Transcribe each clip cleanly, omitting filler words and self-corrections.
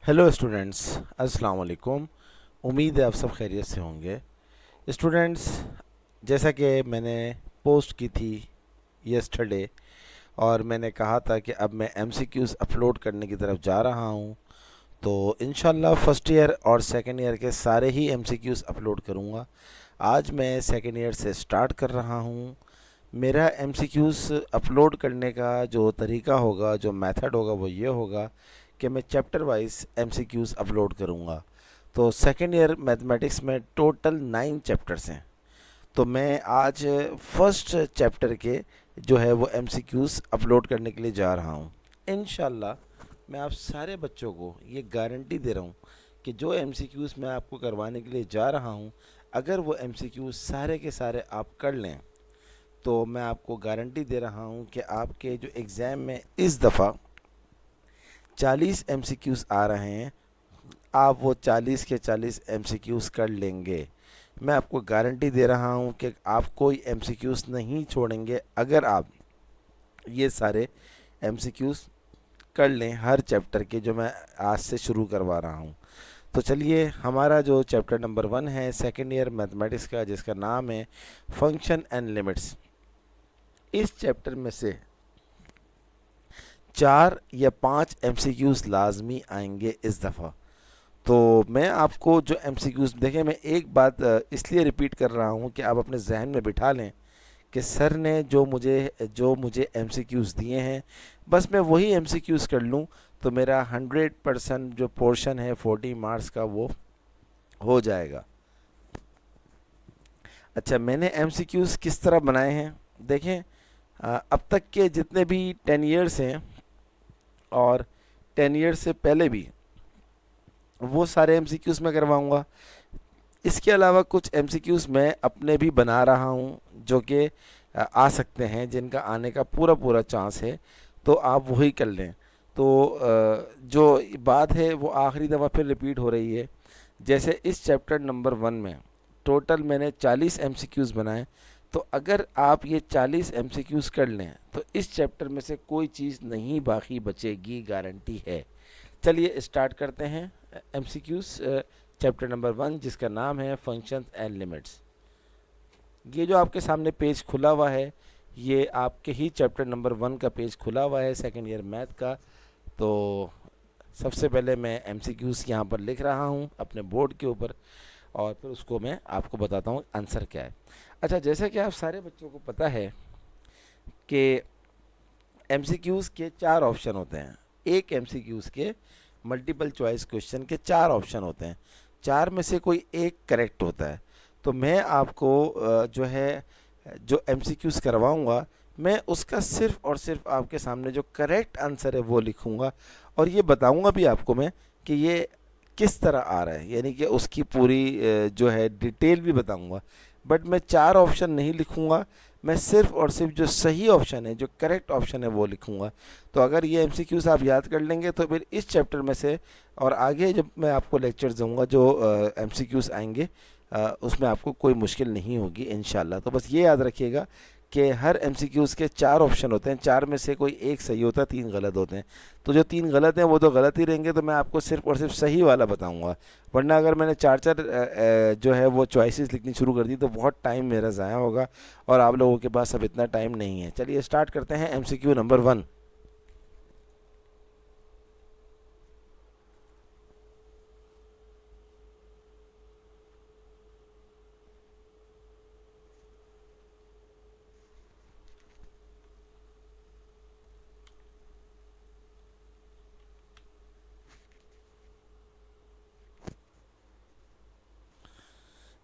Hello students, अस्सलाम वालेकुम। उम्मीद है आप सब खैरियत से होंगे। स्टूडेंट्स, जैसा कि मैंने पोस्ट की थी यस्टरडे, और मैंने कहा था कि अब मैं एमसीक्यूज़ अपलोड करने की तरफ जा रहा हूं, तो इंशाल्लाह फर्स्ट ईयर और सेकंड ईयर के सारे ही एमसीक्यूज़ अपलोड करूंगा। आज मैं सेकंड ईयर से स्टार्ट कर रहा हूं। मेरा एमसीक्यूज़ अपलोड करने का जो तरीका होगा, जो मेथड होगा, वो ये होगा कि मैं चैप्टर वाइज एमसीक्यूज़ अपलोड करूँगा। तो सेकेंड ईयर मैथमेटिक्स में टोटल 9 चैप्टर्स हैं। तो मैं आज फर्स्ट चैप्टर के जो है वो एमसीक्यूज़ अपलोड करने के लिए जा रहा हूँ। इनशाला मैं आप सारे बच्चों को ये गारंटी दे रहा हूँ कि जो एमसीक्यूज़ मैं आपको करवाने के लिए जा रहा हूँ, अगर वो एमसीक्यूज़ सारे के सारे आप कर लें, तो मैं आपको गारंटी दे रहा हूँ कि आपके जो एग्ज़ाम में इस दफ़ा 40 एमसीक्यूज़ आ रहे हैं, आप वो 40 के 40 एमसीक्यूज़ कर लेंगे। मैं आपको गारंटी दे रहा हूँ कि आप कोई एमसीक्यूज़ नहीं छोड़ेंगे अगर आप ये सारे एमसीक्यूज़ कर लें हर चैप्टर के, जो मैं आज से शुरू करवा रहा हूँ। तो चलिए, हमारा जो चैप्टर नंबर 1 है सेकेंड ईयर मैथमेटिक्स का, जिसका नाम है फंक्शन एंड लिमिट्स, इस चैप्टर में से 4 या 5 एमसीक्यूज़ लाजमी आएंगे इस दफ़ा। तो मैं आपको जो एमसीक्यूज़ देखें, मैं एक बात इसलिए रिपीट कर रहा हूँ कि आप अपने जहन में बिठा लें कि सर ने जो मुझे एमसीक्यूज़ दिए हैं, बस मैं वही एमसीक्यूज़ कर लूँ तो मेरा 100% जो पोर्शन है 40 मार्क्स का वो हो जाएगा। अच्छा, मैंने एमसीक्यूज़ किस तरह बनाए हैं देखें। अब तक के जितने भी 10 ईयर्स हैं और 10 ईयर्स से पहले भी, वो सारे एमसीक्यूज़ मैं करवाऊँगा। इसके अलावा कुछ एमसीक्यूज़ मैं अपने भी बना रहा हूँ जो कि आ सकते हैं, जिनका आने का पूरा पूरा चांस है, तो आप वही कर लें। तो जो बात है वो आखिरी दफ़ा फिर रिपीट हो रही है। जैसे इस चैप्टर नंबर 1 में टोटल मैंने 40 एमसीक्यूज़ बनाए, तो अगर आप ये 40 एमसीक्यूज़ कर लें तो इस चैप्टर में से कोई चीज़ नहीं बाकी बचेगी, गारंटी है। चलिए स्टार्ट करते हैं एमसीक्यूज़ चैप्टर नंबर 1, जिसका नाम है फंक्शंस एंड लिमिट्स। ये जो आपके सामने पेज खुला हुआ है, ये आपके ही चैप्टर नंबर 1 का पेज खुला हुआ है, सेकेंड ईयर मैथ का। तो सबसे पहले मैं एमसीक्यूज़ यहाँ पर लिख रहा हूँ अपने बोर्ड के ऊपर, और फिर उसको मैं आपको बताता हूँ आंसर क्या है। अच्छा, जैसा कि आप सारे बच्चों को पता है कि एमसीक्यूज़ के 4 ऑप्शन होते हैं। एक एमसीक्यूज़ के मल्टीपल चॉइस क्वेश्चन के 4 ऑप्शन होते हैं, 4 में से कोई एक करेक्ट होता है। तो मैं आपको जो है जो एमसीक्यूज़ करवाऊंगा, मैं उसका सिर्फ और सिर्फ आपके सामने जो करेक्ट आंसर है वो लिखूंगा, और ये बताऊंगा भी आपको मैं कि ये किस तरह आ रहा है, यानी कि उसकी पूरी जो है डिटेल भी बताऊंगा। बट मैं 4 ऑप्शन नहीं लिखूंगा, मैं सिर्फ और सिर्फ जो सही ऑप्शन है, जो करेक्ट ऑप्शन है वो लिखूंगा। तो अगर ये एमसीक्यूज़ आप याद कर लेंगे तो फिर इस चैप्टर में से और आगे जब मैं आपको लेक्चर दूंगा जो एमसीक्यूज़ आएंगे, उसमें आपको कोई मुश्किल नहीं होगी इंशाल्लाह। तो बस ये याद रखिएगा कि हर एमसीक्यूज़ के 4 ऑप्शन होते हैं, 4 में से कोई एक सही होता है, 3 गलत होते हैं। तो जो 3 गलत हैं वो तो गलत ही रहेंगे, तो मैं आपको सिर्फ और सिर्फ सही वाला बताऊंगा। वरना अगर मैंने 4 4 जो है वो चॉइसेस लिखनी शुरू कर दी तो बहुत टाइम मेरा ज़ाया होगा, और आप लोगों के पास अब इतना टाइम नहीं है। चलिए स्टार्ट करते हैं एमसीक्यू नंबर 1।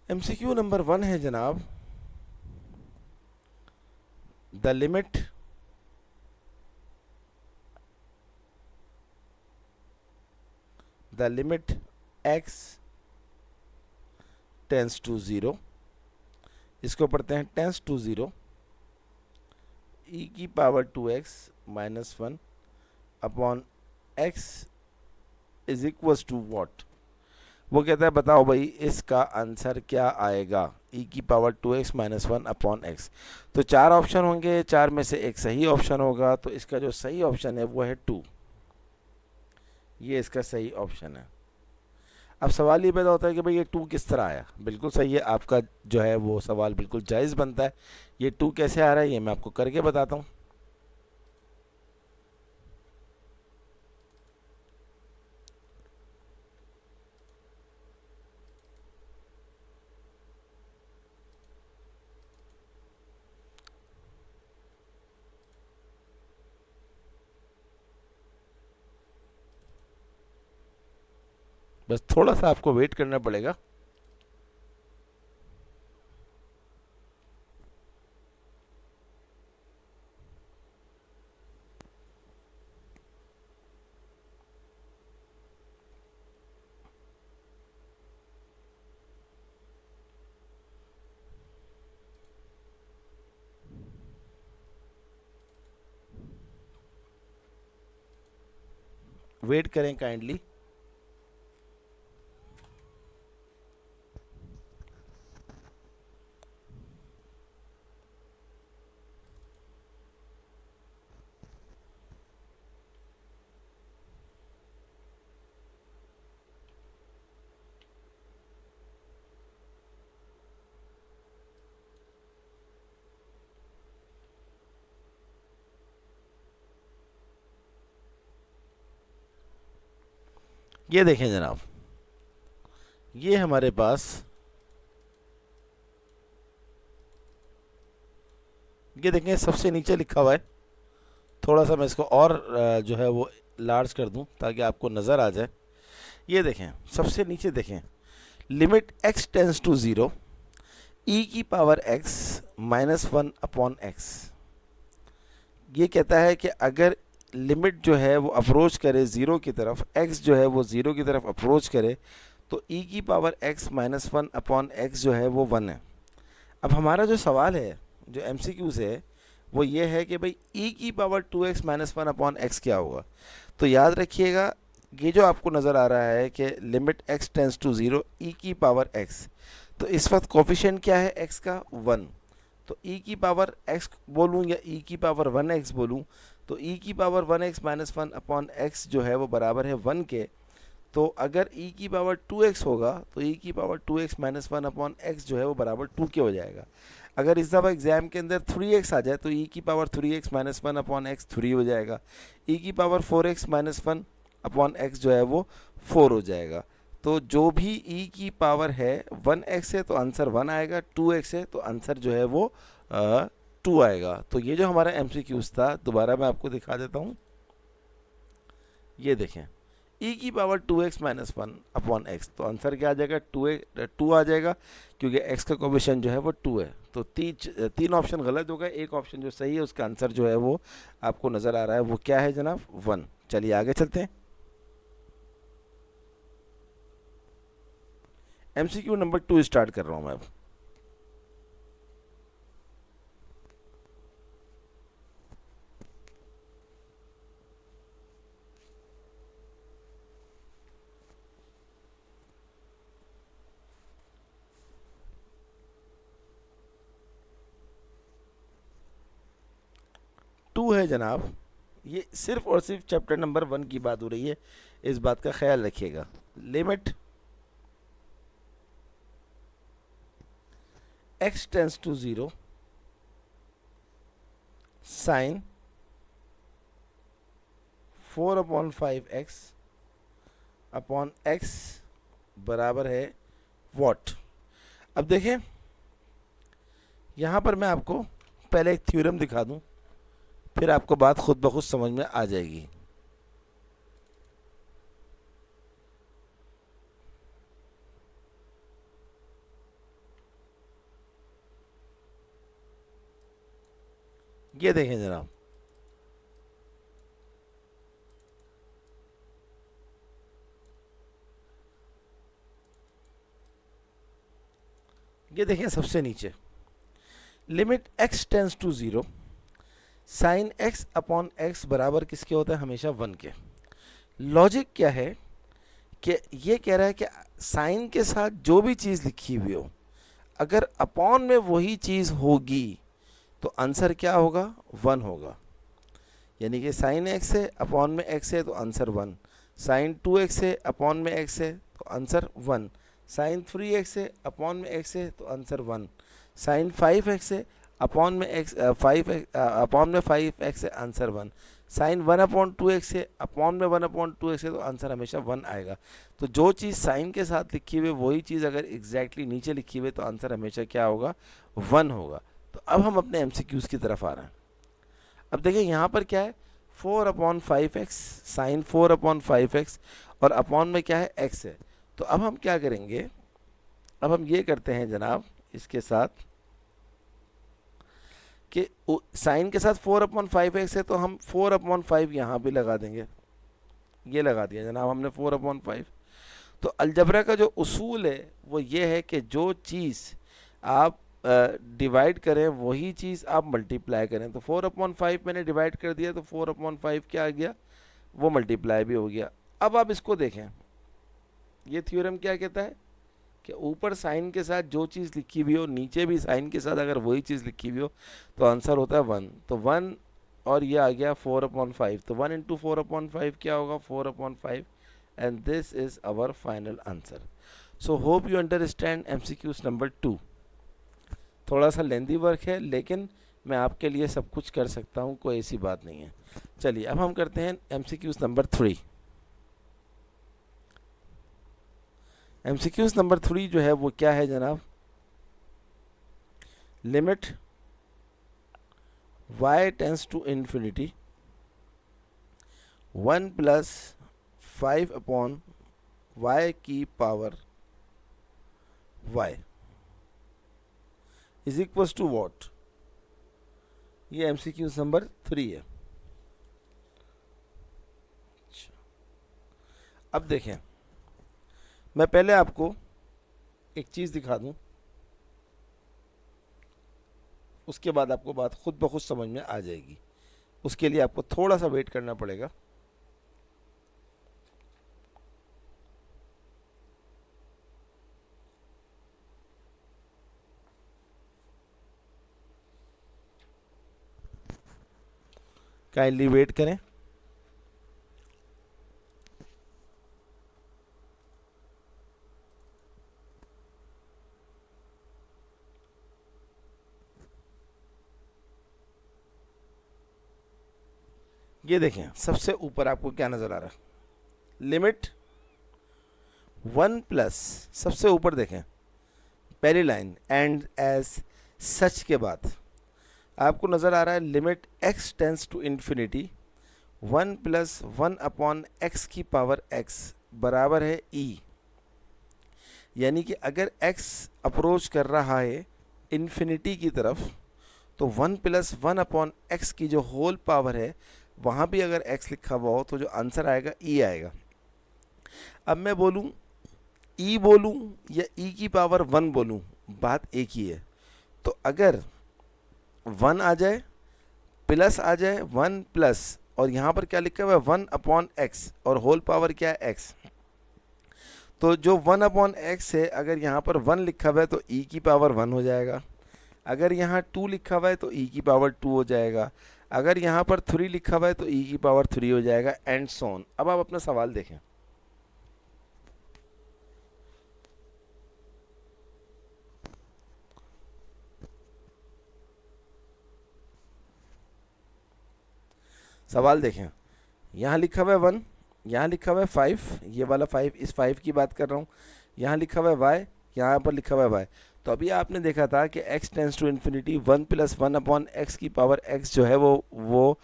एमसीक्यू नंबर 1 है जनाब, the limit x tends to zero, इसको पढ़ते हैं tends to zero, e⁻2x−1 upon x is equals to what. वो कहता है बताओ भाई इसका आंसर क्या आएगा, e⁻2x−1 अपॉन x। तो 4 ऑप्शन होंगे, 4 में से एक सही ऑप्शन होगा, तो इसका जो सही ऑप्शन है वो है 2। ये इसका सही ऑप्शन है। अब सवाल ये पैदा होता है कि भाई ये टू किस तरह आया। बिल्कुल सही है, आपका जो है वो सवाल बिल्कुल जायज़ बनता है। ये टू कैसे आ रहा है ये मैं आपको करके बताता हूँ। बस थोड़ा सा आपको वेट करना पड़ेगा। वेट करें काइंडली। ये देखें जनाब, ये हमारे पास, ये देखें सबसे नीचे लिखा हुआ है। थोड़ा सा मैं इसको और जो है वो लार्ज कर दूं ताकि आपको नज़र आ जाए। ये देखें सबसे नीचे देखें, limit x tends to zero e की power x minus one upon x. ये कहता है कि अगर लिमिट जो है वो अप्रोच करे ज़ीरो की तरफ, x जो है वो ज़ीरो की तरफ अप्रोच करे, तो e की power x minus one upon x जो है वो वन है। अब हमारा जो सवाल है, जो MCQ से है, वो ये है कि भाई e की power 2x minus one upon x क्या होगा। तो याद रखिएगा, ये जो आपको नज़र आ रहा है कि लिमिट x टेंस टू ज़ीरो e की पावर x, तो इस वक्त कोफिशिएंट क्या है x का, 1। तो e की पावर x बोलूँ या e की पावर 1x बोलूँ, तो e की power 1x minus one upon x जो है वो बराबर है 1 के। तो अगर e की पावर 2x होगा तो e की power 2x minus one upon x जो है वो बराबर 2 के हो जाएगा। अगर इस दफ़ा एग्ज़ाम के अंदर 3x आ जाए तो e की power 3x minus one upon x 3 हो जाएगा। e की power 4x minus one upon x जो है वो 4 हो जाएगा। तो जो भी e की पावर है 1x है तो आंसर 1 आएगा, 2x है तो आंसर जो है वो 2 आएगा। तो ये जो हमारा MCQs था, दोबारा मैं आपको दिखा देता हूँ। ये देखें, e की power 2x minus one upon x, तो आंसर क्या आ जाएगा, 2 आ जाएगा, क्योंकि x का कोफिशिएंट जो है वो 2 है। तो तीन ऑप्शन गलत हो गए, एक ऑप्शन जो सही है उसका आंसर जो है वो आपको नज़र आ रहा है, वो क्या है जनाब, 1। चलिए आगे चलते हैं। MCQ नंबर 2 स्टार्ट कर रहा हूँ मैं अब। टू है जनाब, ये सिर्फ और सिर्फ चैप्टर नंबर 1 की बात हो रही है, इस बात का ख्याल रखिएगा। Limit x tends to zero sine 4 upon 5x upon x बराबर है वॉट। अब देखें, यहाँ पर मैं आपको पहले एक थ्योरम दिखा दूँ, फिर आपको बात खुद ब खुद समझ में आ जाएगी। ये देखें जनाब, ये देखें सबसे नीचे, limit x tends to zero sine x upon x बराबर किसके होता है, हमेशा 1 के। लॉजिक क्या है कि ये कह रहा है कि साइन के साथ जो भी चीज़ लिखी हुई हो, अगर अपॉन में वही चीज़ होगी तो आंसर क्या होगा, 1 होगा। यानी कि साइन x है, अपॉन में x है तो आंसर 1। साइन 2x है अपॉन में x है तो आंसर 1, साइन 3x है अपॉन में x है तो आंसर 1, साइन 5x है अपॉन में x 5 अपॉन में 5x है आंसर 1, साइन 1/2x है अपॉन में 1/2x है तो आंसर हमेशा 1 आएगा। तो जो चीज़ साइन के साथ लिखी हुई वही चीज़ अगर एग्जैक्टली नीचे लिखी हुई तो आंसर हमेशा क्या होगा, 1 होगा। तो अब हम अपने एमसीक्यूज़ की तरफ आ रहे हैं। अब देखिए यहाँ पर क्या है, 4/5x, साइन 4/5x और अपॉन में क्या है, x है। तो अब हम क्या करेंगे, अब हम ये करते हैं जनाब इसके साथ कि साइन के साथ 4/5x है तो हम 4/5 यहाँ भी लगा देंगे। ये लगा दिया जनाब हमने 4/5। तो अलजबरा का जो उसूल है वो ये है कि जो चीज़ आप डिवाइड करें वही चीज़ आप मल्टीप्लाई करें। तो 4/5 मैंने डिवाइड कर दिया तो 4/5 क्या आ गया, वो मल्टीप्लाई भी हो गया। अब आप इसको देखें, ये थ्योरम क्या कहता है कि ऊपर साइन के साथ जो चीज़ लिखी हुई हो नीचे भी साइन के साथ अगर वही चीज़ लिखी हुई हो तो आंसर होता है 1। तो 1 और ये आ गया 4/5, तो 1 इंटू 4/5 क्या होगा, 4/5, and this is our final answer. So hope you understand MCQs number 2। थोड़ा सा लेंदी वर्क है लेकिन मैं आपके लिए सब कुछ कर सकता हूँ, कोई ऐसी बात नहीं है। चलिए अब हम करते हैं एमसीक्यूज नंबर 3। एमसीक्यूज नंबर 3 जो है वो क्या है जनाब, limit y tends to infinity 1 plus 5/y की power y is equal to what. ये एमसीक्यूज नंबर 3 है। अब देखें, मैं पहले आपको एक चीज़ दिखा दूं, उसके बाद आपको बात खुद ब खुद समझ में आ जाएगी। उसके लिए आपको थोड़ा सा वेट करना पड़ेगा। काइंडली वेट करें। ये देखें सबसे ऊपर आपको क्या नज़र आ रहा है, लिमिट 1 प्लस, सबसे ऊपर देखें पहली लाइन एंड एज सच के बाद आपको नज़र आ रहा है limit x tends to infinity 1 plus 1/x की पावर x बराबर है e। यानी कि अगर x अप्रोच कर रहा है इन्फिनिटी की तरफ तो 1 प्लस 1/x की जो होल पावर है वहाँ भी अगर x लिखा हुआ हो तो जो आंसर आएगा e आएगा। अब मैं बोलूँ e बोलूँ या e की पावर 1 बोलूँ, बात एक ही है। तो अगर 1 आ जाए प्लस आ जाए 1 प्लस और यहाँ पर क्या लिखा हुआ है 1/x और होल पावर क्या है x, तो जो 1/x है अगर यहाँ पर 1 लिखा हुआ है तो e की पावर 1 हो जाएगा, अगर यहाँ 2 लिखा हुआ है तो e की पावर 2 हो जाएगा, अगर यहाँ पर 3 लिखा हुआ है तो e की पावर 3 हो जाएगा, एंड सो ऑन। अब आप अपना सवाल देखें। सवाल देखें, यहाँ लिखा हुआ है 1, यहाँ लिखा हुआ है 5, ये वाला 5, इस 5 की बात कर रहा हूँ, यहाँ लिखा हुआ है y, यहाँ पर लिखा हुआ है y। तो अभी आपने देखा था कि x tends to infinity 1 plus 1/x की पावर x जो है वो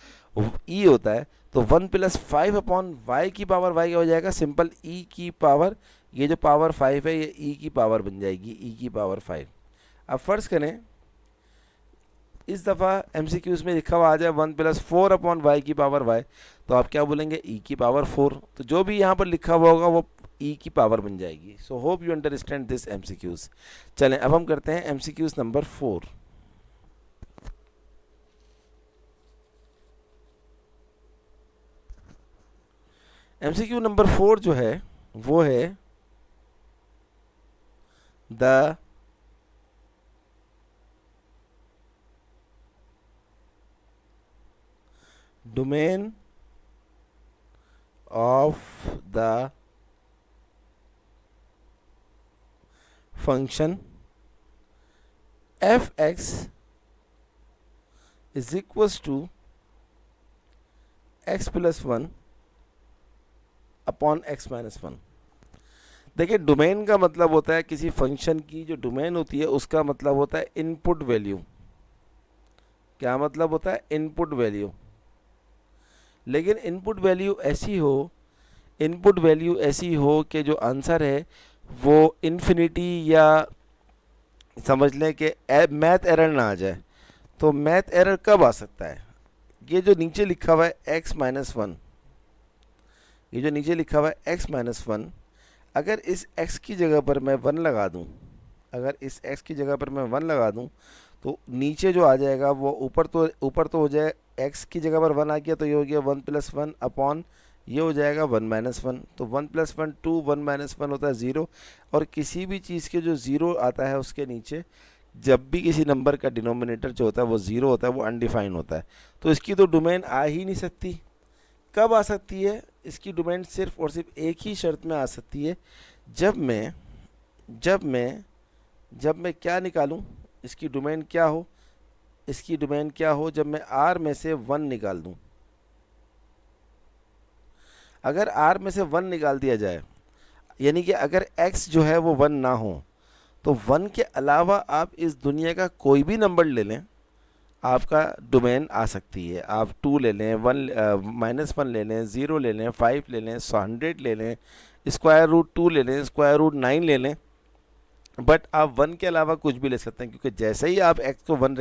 e होता है। तो 1 प्लस 5/y की पावर y क्या हो जाएगा, सिंपल e की पावर, ये जो पावर 5 है ये e की पावर बन जाएगी, e की पावर 5। अब फर्ज करें इस दफ़ा एमसीक्यूज में लिखा हुआ आ जाए 1 प्लस 4/y की पावर y, तो आप क्या बोलेंगे, e की पावर 4। तो जो भी यहाँ पर लिखा हुआ होगा वो e की पावर बन जाएगी। सो hope you understand this MCQs. चलें अब हम करते हैं एमसीक्यूज नंबर 4। एमसीक्यू नंबर 4 जो है वो है the domain of the function f x is equals to x plus one upon x minus one. देखिए, डोमेन का मतलब होता है, किसी फंक्शन की जो डोमेन होती है उसका मतलब होता है इनपुट वैल्यू। क्या मतलब होता है? Input value. लेकिन इनपुट वैल्यू ऐसी हो कि जो आंसर है वो इन्फिनिटी या समझ लें कि मैथ एरर ना आ जाए। तो मैथ एरर कब आ सकता है? ये जो नीचे लिखा हुआ है x माइनस वन, ये जो नीचे लिखा हुआ है x माइनस वन, अगर इस x की जगह पर मैं वन लगा दूं, अगर इस x की जगह पर मैं वन लगा दूं तो नीचे जो आ जाएगा वो ऊपर तो हो जाए, x की जगह पर वन आ गया तो ये हो गया वन प्लस वन अपॉन ये हो जाएगा वन माइनस वन। तो one plus one two, one minus one होता है ज़ीरो। और किसी भी चीज़ के जो ज़ीरो आता है उसके नीचे, जब भी किसी नंबर का डिनोमिनेटर जो होता है वो ज़ीरो होता है, वो अनडिफाइंड होता है। तो इसकी तो डोमेन आ ही नहीं सकती। कब आ सकती है? इसकी डोमेन सिर्फ और सिर्फ एक ही शर्त में आ सकती है, जब मैं क्या निकालूं, इसकी डोमेन क्या हो, इसकी डोमेन क्या हो, जब मैं r में से वन निकाल दूं। अगर r में से वन निकाल दिया जाए, यानी कि अगर x जो है वो वन ना हो, तो वन के अलावा आप इस दुनिया का कोई भी नंबर ले लें, आपका डोमेन आ सकती है। आप टू ले लें, वन माइनस वन ले लें, ज़ीरो ले लें, फाइव ले लें, 100 ले लें, स्क्वायर रूट टू ले लें, स्क्वायर रूट 9 ले लें, बट आप वन के अलावा कुछ भी ले सकते हैं, क्योंकि जैसे ही आप x को वन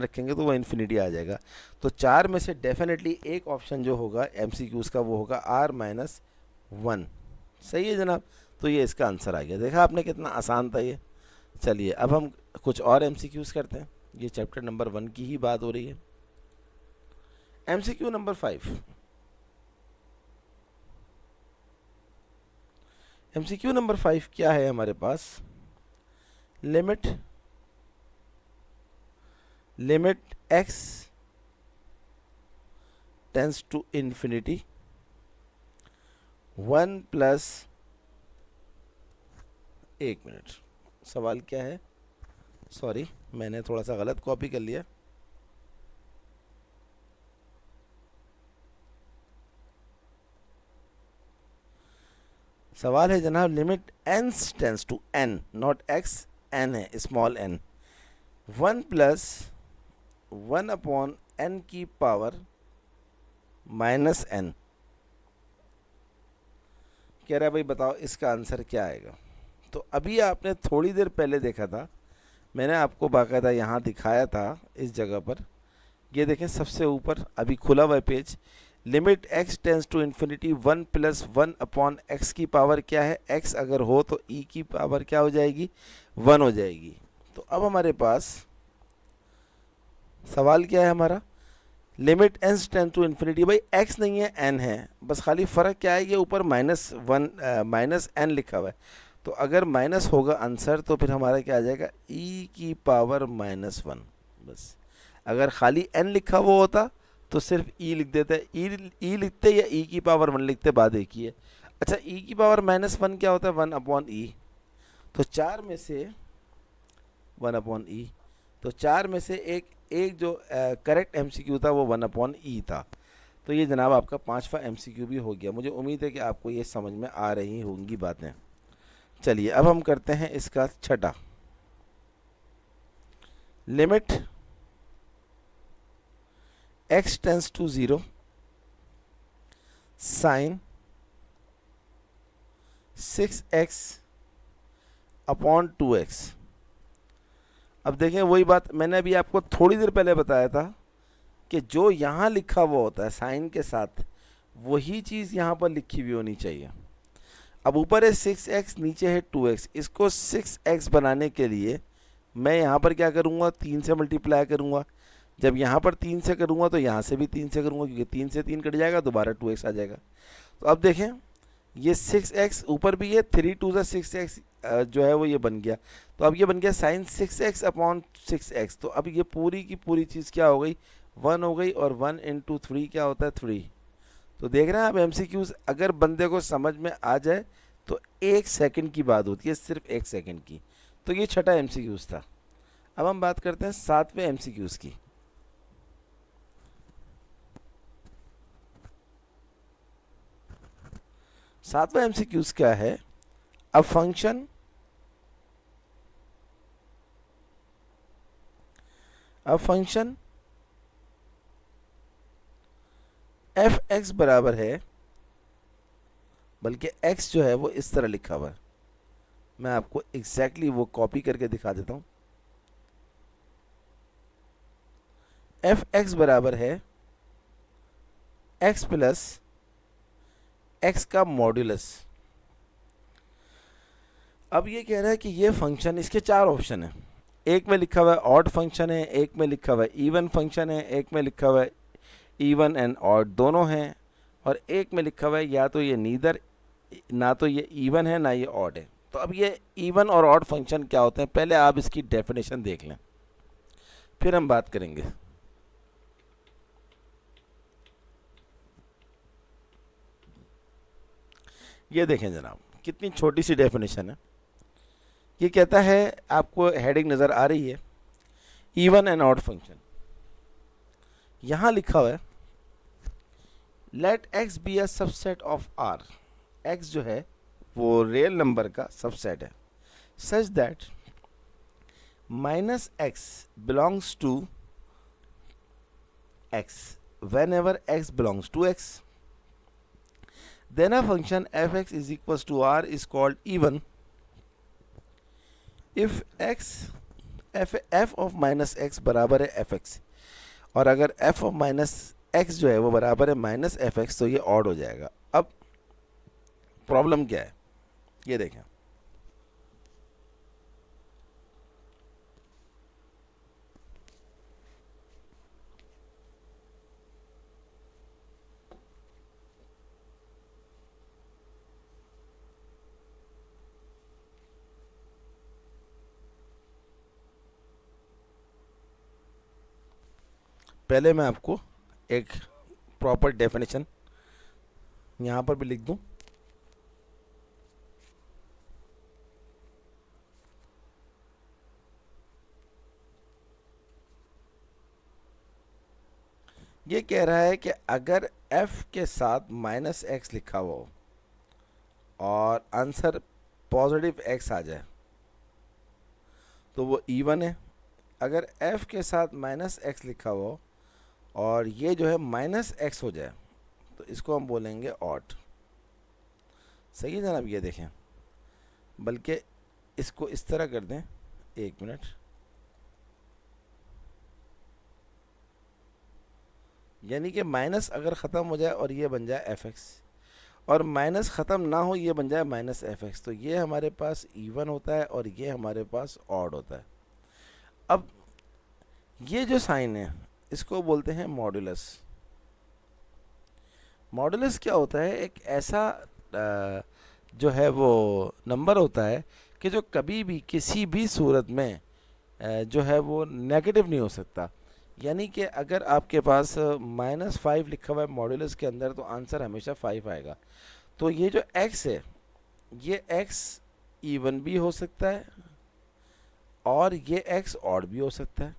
रखेंगे, तो वो इन्फिनिटी आ जाएगा। तो चार में से डेफिनेटली एक ऑप्शन जो होगा MCQs का वो होगा r माइनस वन। सही है जनाब? तो ये इसका आंसर आ गया। देखा आपने कितना आसान था ये। चलिए अब हम कुछ और MCQs करते हैं। ये चैप्टर नंबर 1 की ही बात हो रही है। MCQ number 5। MCQ नंबर 5 क्या है हमारे पास? Limit x tends to infinity 1 plus, एक मिनट, सवाल क्या है? सॉरी, मैंने थोड़ा सा गलत कॉपी कर लिया। सवाल है जनाब, limit n tends to n, not x, n है, small n, 1 plus 1 upon n की पावर माइनस n। कह रहा है भाई बताओ इसका आंसर क्या आएगा। तो अभी आपने थोड़ी देर पहले देखा था, मैंने आपको बाकायदा यहाँ दिखाया था इस जगह पर। ये देखें सबसे ऊपर अभी खुला हुआ page, limit x tends to infinity 1 plus 1 upon x की पावर क्या है? x अगर हो तो e की पावर क्या हो जाएगी? 1 हो जाएगी। तो अब हमारे पास सवाल क्या है हमारा? Limit n tends to infinity, भाई x नहीं है n है, बस खाली फ़र्क क्या है, ये ऊपर माइनस n लिखा हुआ है। तो अगर माइनस होगा आंसर तो फिर हमारा क्या आ जाएगा? e की पावर माइनस वन। बस अगर खाली n लिखा हुआ होता तो सिर्फ e लिख देते, e लिखते या e की पावर वन लिखते, बात एक ही है। अच्छा, e की पावर माइनस वन क्या होता है? 1 अपॉन e। तो चार में से 1 अपॉन e, तो चार में से एक जो करेक्ट MCQ था वो 1 अपॉन e था। तो ये जनाब आपका 5वां MCQ भी हो गया। मुझे उम्मीद है कि आपको ये समझ में आ रही होंगी बातें। चलिए अब हम करते हैं इसका छठा। Limit x tends to 0 sine 6x upon 2x। अब देखें वही बात मैंने अभी आपको थोड़ी देर पहले बताया था कि जो यहाँ लिखा हुआ होता है साइन के साथ, वही चीज़ यहाँ पर लिखी हुई होनी चाहिए। अब ऊपर है 6x, नीचे है 2x। इसको 6x बनाने के लिए मैं यहाँ पर क्या करूँगा? 3 से मल्टीप्लाई करूँगा। जब यहाँ पर 3 से करूँगा तो यहाँ से भी 3 से करूँगा, क्योंकि 3 से 3 कट जाएगा, दोबारा 2x आ जाएगा। तो अब देखें ये 6x ऊपर भी है, 3 2 6x जो है वो ये बन गया। तो अब ये बन गया साइन 6x अपॉन 6x। तो अब ये पूरी की पूरी चीज़ क्या हो गई? 1 हो गई, और 1 इंटू 3 क्या होता है? 3। तो देख रहे हैं आप, एमसीक्यूज अगर बंदे को समझ में आ जाए तो 1 सेकंड की बात होती है, सिर्फ 1 सेकंड की। तो ये छठा एमसीक्यूज था। अब हम बात करते हैं 7वें एमसीक्यूज की। 7वां एमसीक्यूज क्या है? अ फंक्शन एफ एक्स बराबर है, बल्कि एक्स जो है वो इस तरह लिखा हुआ है, मैं आपको एग्जैक्टली वो कॉपी करके दिखा देता हूं। एफ एक्स बराबर है एक्स प्लस एक्स का मॉड्यूलस। अब ये कह रहा है कि ये फंक्शन, इसके 4 ऑप्शन है। एक में लिखा हुआ है ऑड फंक्शन है, एक में लिखा हुआ है इवन फंक्शन है, एक में लिखा हुआ है इवन एंड ऑड दोनों हैं, और एक में लिखा हुआ है या तो ये नीदर, ना तो ये इवन है ना ये ऑड है। तो अब ये इवन और ऑड फंक्शन क्या होते हैं, पहले आप इसकी डेफिनेशन देख लें, फिर हम बात करेंगे। ये देखें जनाब, कितनी छोटी सी डेफिनेशन है। ये कहता है, आपको हेडिंग नज़र आ रही है, इवन एंड ऑड फंक्शन। यहाँ लिखा हुआ है let x be a subset of R. X जो है वो रियल नंबर का सबसेट है, such that minus x belongs to x whenever x belongs to x. Then a function fx is equals to r is called even if f of minus x बराबर है fx, और अगर f of minus x जो है वो बराबर है minus fx, तो ये ऑड हो जाएगा। अब प्रॉब्लम क्या है ये देखें। पहले मैं आपको एक प्रॉपर डेफिनेशन यहाँ पर भी लिख दूं। ये कह रहा है कि अगर f के साथ माइनस एक्स लिखा हुआ हो और आंसर पॉजिटिव x आ जाए तो वो इवन है। अगर f के साथ माइनस एक्स लिखा हुआ हो और ये जो है माइनस एक्स हो जाए तो इसको हम बोलेंगे ऑड। सही है जनाब, ये देखें, बल्कि इसको इस तरह कर दें, 1 मिनट, यानी कि माइनस अगर ख़त्म हो जाए और ये बन जाए एफ एक्स, और माइनस ख़त्म ना हो ये बन जाए माइनस एफ एक्स, तो ये हमारे पास इवन होता है और ये हमारे पास ऑड होता है। अब ये जो साइन है इसको बोलते हैं मॉड्यूलस। मॉड्यूलस क्या होता है? एक ऐसा जो है वो नंबर होता है कि जो कभी भी किसी भी सूरत में जो है वो नेगेटिव नहीं हो सकता। यानी कि अगर आपके पास -5 लिखा हुआ है मॉड्यूलस के अंदर तो आंसर हमेशा 5 आएगा। तो ये जो x है ये x इवन भी हो सकता है और ये x ऑड भी हो सकता है,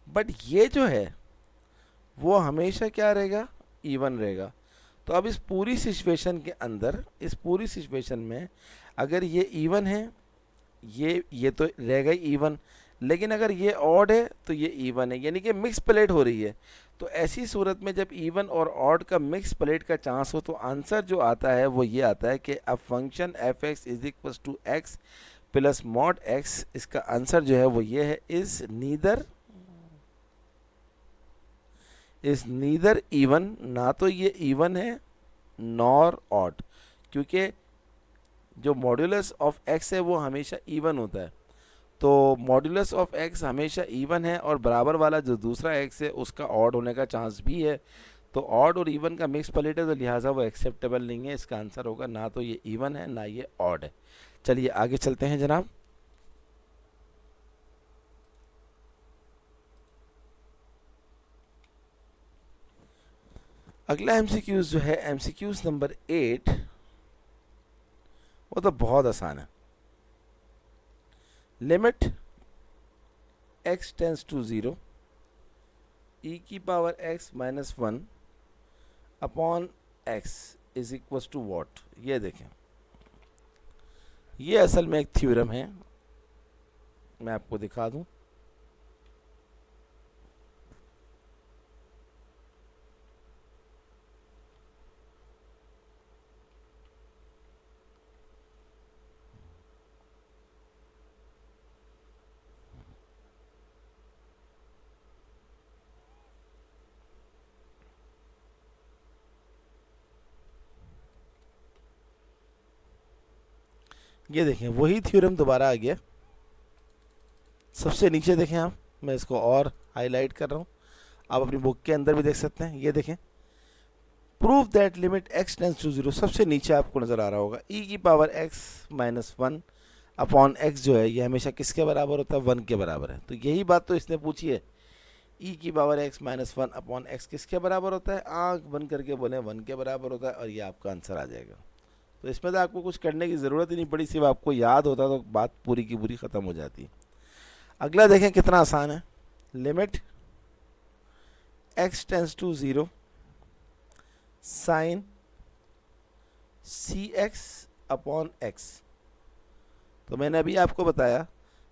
बट ये जो है वो हमेशा क्या रहेगा? इवन रहेगा। तो अब इस पूरी सिचुएशन के अंदर, इस पूरी सिचुएशन में अगर ये इवन है, ये तो रहेगा इवन, लेकिन अगर ये ऑड है तो ये इवन है, यानी कि मिक्स प्लेट हो रही है। तो ऐसी सूरत में जब इवन और ऑड का मिक्स प्लेट का चांस हो तो आंसर जो आता है वो ये आता है कि a function f x is equal to x plus mod x. इसका आंसर जो है वो ये है, इज नीदर इवन, ना तो ये इवन है नॉर ऑड, क्योंकि जो मॉड्यूलस ऑफ एक्स है वो हमेशा इवन होता है। तो मॉड्यूलस ऑफ एक्स हमेशा इवन है और बराबर वाला जो दूसरा एक्स है उसका ऑड होने का चांस भी है। तो ऑड और इवन का मिक्स प्लेट है, तो लिहाजा वो एक्सेप्टेबल नहीं है। इसका आंसर होगा ना तो ये इवन है ना ये ऑड है। चलिए आगे चलते हैं जनाब। अगला एमसीक्यूज जो है एमसीक्यूज नंबर 8, वो तो बहुत आसान है। Limit x tends to 0 e की power x minus 1 upon x is equal to what. ये देखें, ये असल में एक थ्योरम है, मैं आपको दिखा दूं। ये देखें, वही थ्योरम दोबारा आ गया। सबसे नीचे देखें आप, मैं इसको और हाईलाइट कर रहा हूँ, आप अपनी बुक के अंदर भी देख सकते हैं। ये देखें, prove that limit x tends to 0, सबसे नीचे आपको नजर आ रहा होगा e की power x minus 1 upon x जो है ये हमेशा किसके बराबर होता है, 1 के बराबर है। तो यही बात तो इसने पूछी है, e की power x minus 1 upon x किसके बराबर होता है, आंख बंद करके बोले 1 के बराबर होता है, और ये आपका आंसर आ जाएगा। तो इसमें तो आपको कुछ करने की ज़रूरत ही नहीं पड़ी, सिर्फ आपको याद होता तो बात पूरी की पूरी ख़त्म हो जाती। अगला देखें कितना आसान है। Limit x tends to 0 sine cx upon x। तो मैंने अभी आपको बताया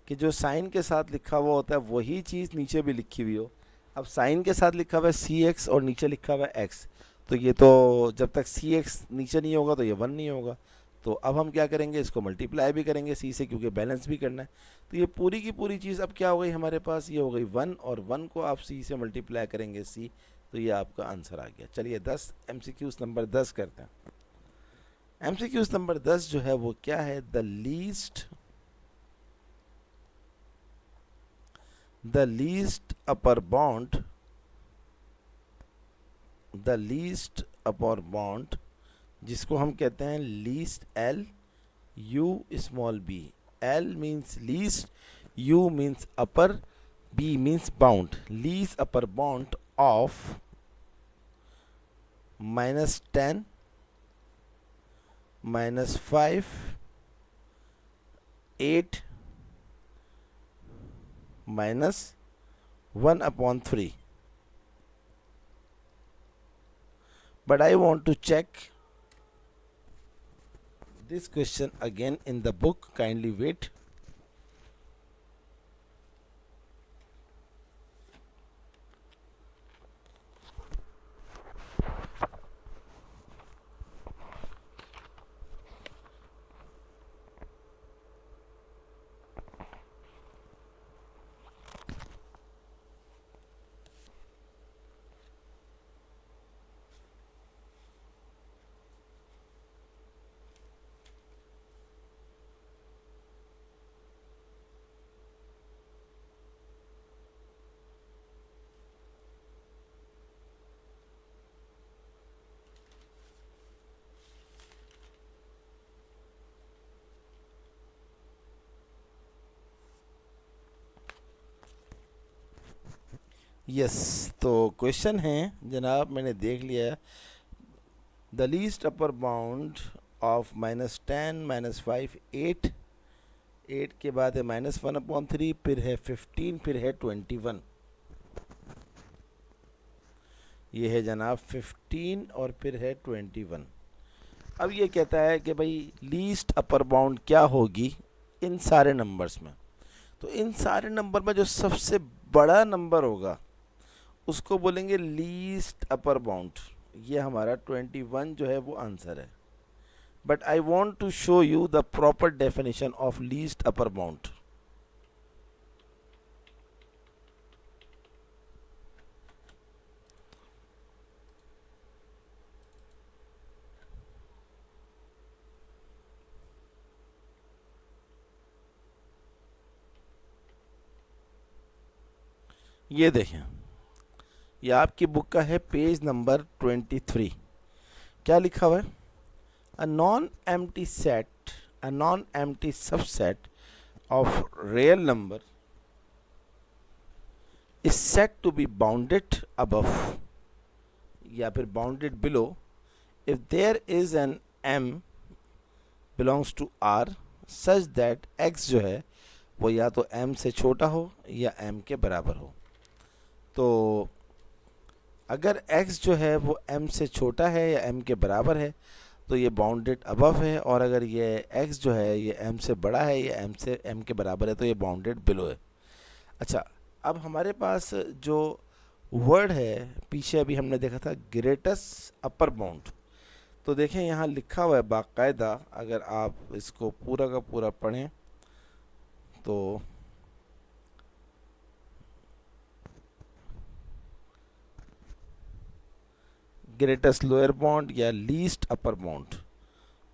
कि जो साइन के साथ लिखा हुआ होता है वही चीज़ नीचे भी लिखी हुई हो। अब साइन के साथ लिखा हुआ है cx और नीचे लिखा हुआ है x, तो ये तो जब तक cx नीचे नहीं होगा तो ये 1 नहीं होगा। तो अब हम क्या करेंगे, इसको मल्टीप्लाई भी करेंगे c से, क्योंकि बैलेंस भी करना है। तो ये पूरी की पूरी चीज़ अब क्या हो गई हमारे पास, ये हो गई 1, और 1 को आप c से मल्टीप्लाई करेंगे c, तो ये आपका आंसर आ गया। चलिए 10 एमसीक्यूज नंबर 10 करते हैं। एमसीक्यूज नंबर 10 जो है वो क्या है, the least upper bound, the least upper bound जिसको हम कहते हैं least L, U small B. L means least, U means upper, B means bound. Least upper bound of -10 -5 8 -1/3. But I want to check this question again in the book. Kindly wait. Yes, तो question है जनाब, मैंने देख लिया। The least upper bound of -10 -5 8, 8 के बाद है -1/3, फिर है 15, फिर है 21। ये है जनाब 15 और फिर है 21। अब ये कहता है कि भाई लीस्ट अपर बाउंड क्या होगी इन सारे नंबर्स में। तो इन सारे नंबर में जो सबसे बड़ा नंबर होगा उसको बोलेंगे लीस्ट अपर बाउंड। ये हमारा 21 जो है वो आंसर है। But I want to show you the proper definition of least upper bound. ये देखें, ये आपकी बुक का है पेज नंबर 23। क्या लिखा हुआ है, a non-empty set, a non-empty subset of real number is said to be bounded above. या फिर bounded below if there is an m belongs to r such that x जो है वो या तो m से छोटा हो या m के बराबर हो। तो अगर x जो है वो m से छोटा है या m के बराबर है तो ये बाउंडेड अबव है, और अगर ये x जो है ये m से बड़ा है या m के बराबर है तो ये बाउंडेड बिलो है। अच्छा, अब हमारे पास जो वर्ड है पीछे अभी हमने देखा था ग्रेटेस्ट अपर बाउंड, तो देखें यहाँ लिखा हुआ है बाकायदा, अगर आप इसको पूरा का पूरा पढ़ें तो ग्रेटेस्ट लोअर बाउंड या लीस्ट अपर बाउंड,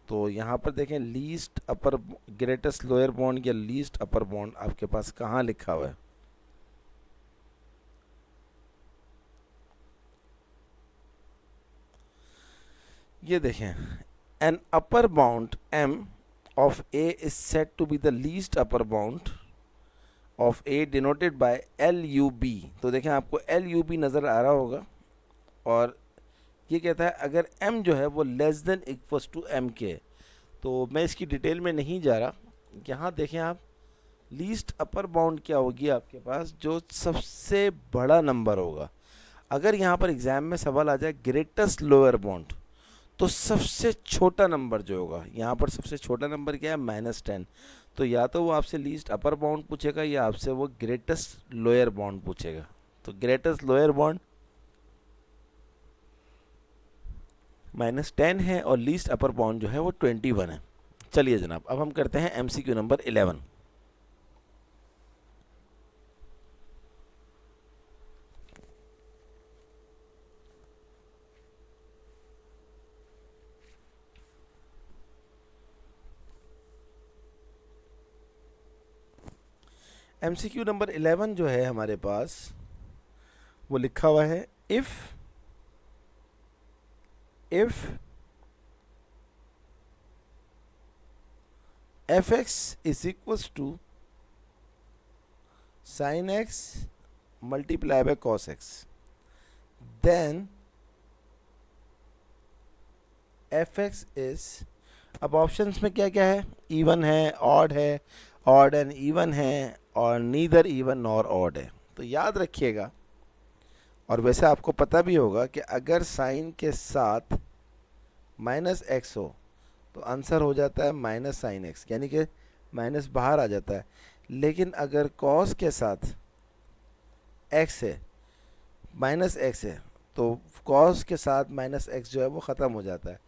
तो यहाँ पर देखें लीस्ट अपर ग्रेटेस्ट लोअर बाउंड या लीस्ट अपर बाउंड आपके पास कहाँ लिखा हुआ है। ये देखें, an upper bound m of a is said to be the least upper bound of a denoted by LUB। तो देखें आपको LUB नज़र आ रहा होगा, और ये कहता है अगर m जो है वो less than equals to m के, तो मैं इसकी डिटेल में नहीं जा रहा। यहाँ देखें आप, लीस्ट अपर बाउंड क्या होगी आपके पास, जो सबसे बड़ा नंबर होगा। अगर यहाँ पर एग्ज़ाम में सवाल आ जाए ग्रेटेस्ट लोअर बाउंड, तो सबसे छोटा नंबर जो होगा, यहाँ पर सबसे छोटा नंबर क्या है -10, तो या तो वो आपसे लीस्ट अपर बाउंड पूछेगा या आपसे वो ग्रेटेस्ट लोअर बाउंड पूछेगा। तो ग्रेटेस्ट लोअर बाउंड -10 है और लीस्ट अपर बाउंड जो है वो 21 है। चलिए जनाब, अब हम करते हैं MCQ नंबर 11। MCQ नंबर 11 जो है हमारे पास वो लिखा हुआ है if fx is equals to sin x multiply by cos x, then fx is, अब ऑप्शंस में क्या क्या है, इवन है, ऑड एंड इवन है, और नीदर इवन नॉर ऑड है। तो याद रखिएगा, और वैसे आपको पता भी होगा कि अगर साइन के साथ -x हो तो आंसर हो जाता है -sin x, यानी कि माइनस बाहर आ जाता है। लेकिन अगर cos के साथ x है, -x है, तो cos के साथ -x जो है वो ख़त्म हो जाता है।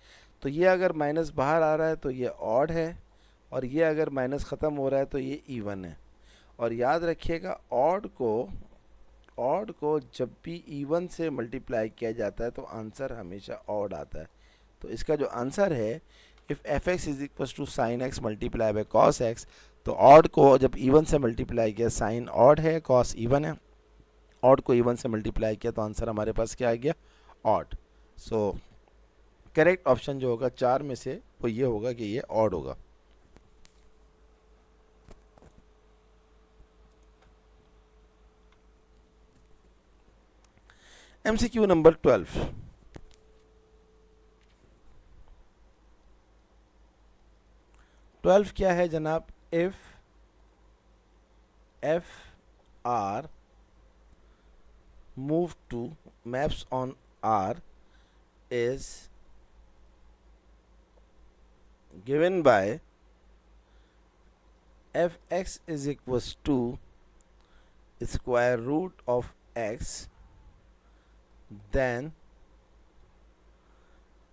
तो ये अगर माइनस बाहर आ रहा है तो ये ऑड है, और ये अगर माइनस ख़त्म हो रहा है तो ये इवन है। और याद रखिएगा, ऑड को जब भी इवन से मल्टीप्लाई किया जाता है तो आंसर हमेशा ऑड आता है। तो इसका जो आंसर है, if fx is equal to sine x multiply by cos x, तो ऑड को जब इवन से मल्टीप्लाई किया, साइन ऑड है, कॉस इवन है, ऑड को इवन से मल्टीप्लाई किया तो आंसर हमारे पास क्या आ गया, ऑड। सो करेक्ट ऑप्शन जो होगा 4 में से वो ये होगा कि ये ऑड होगा। MCQ नंबर 12 क्या है जनाब, if FR move to maps on R is given by fx is equals to square root of x, then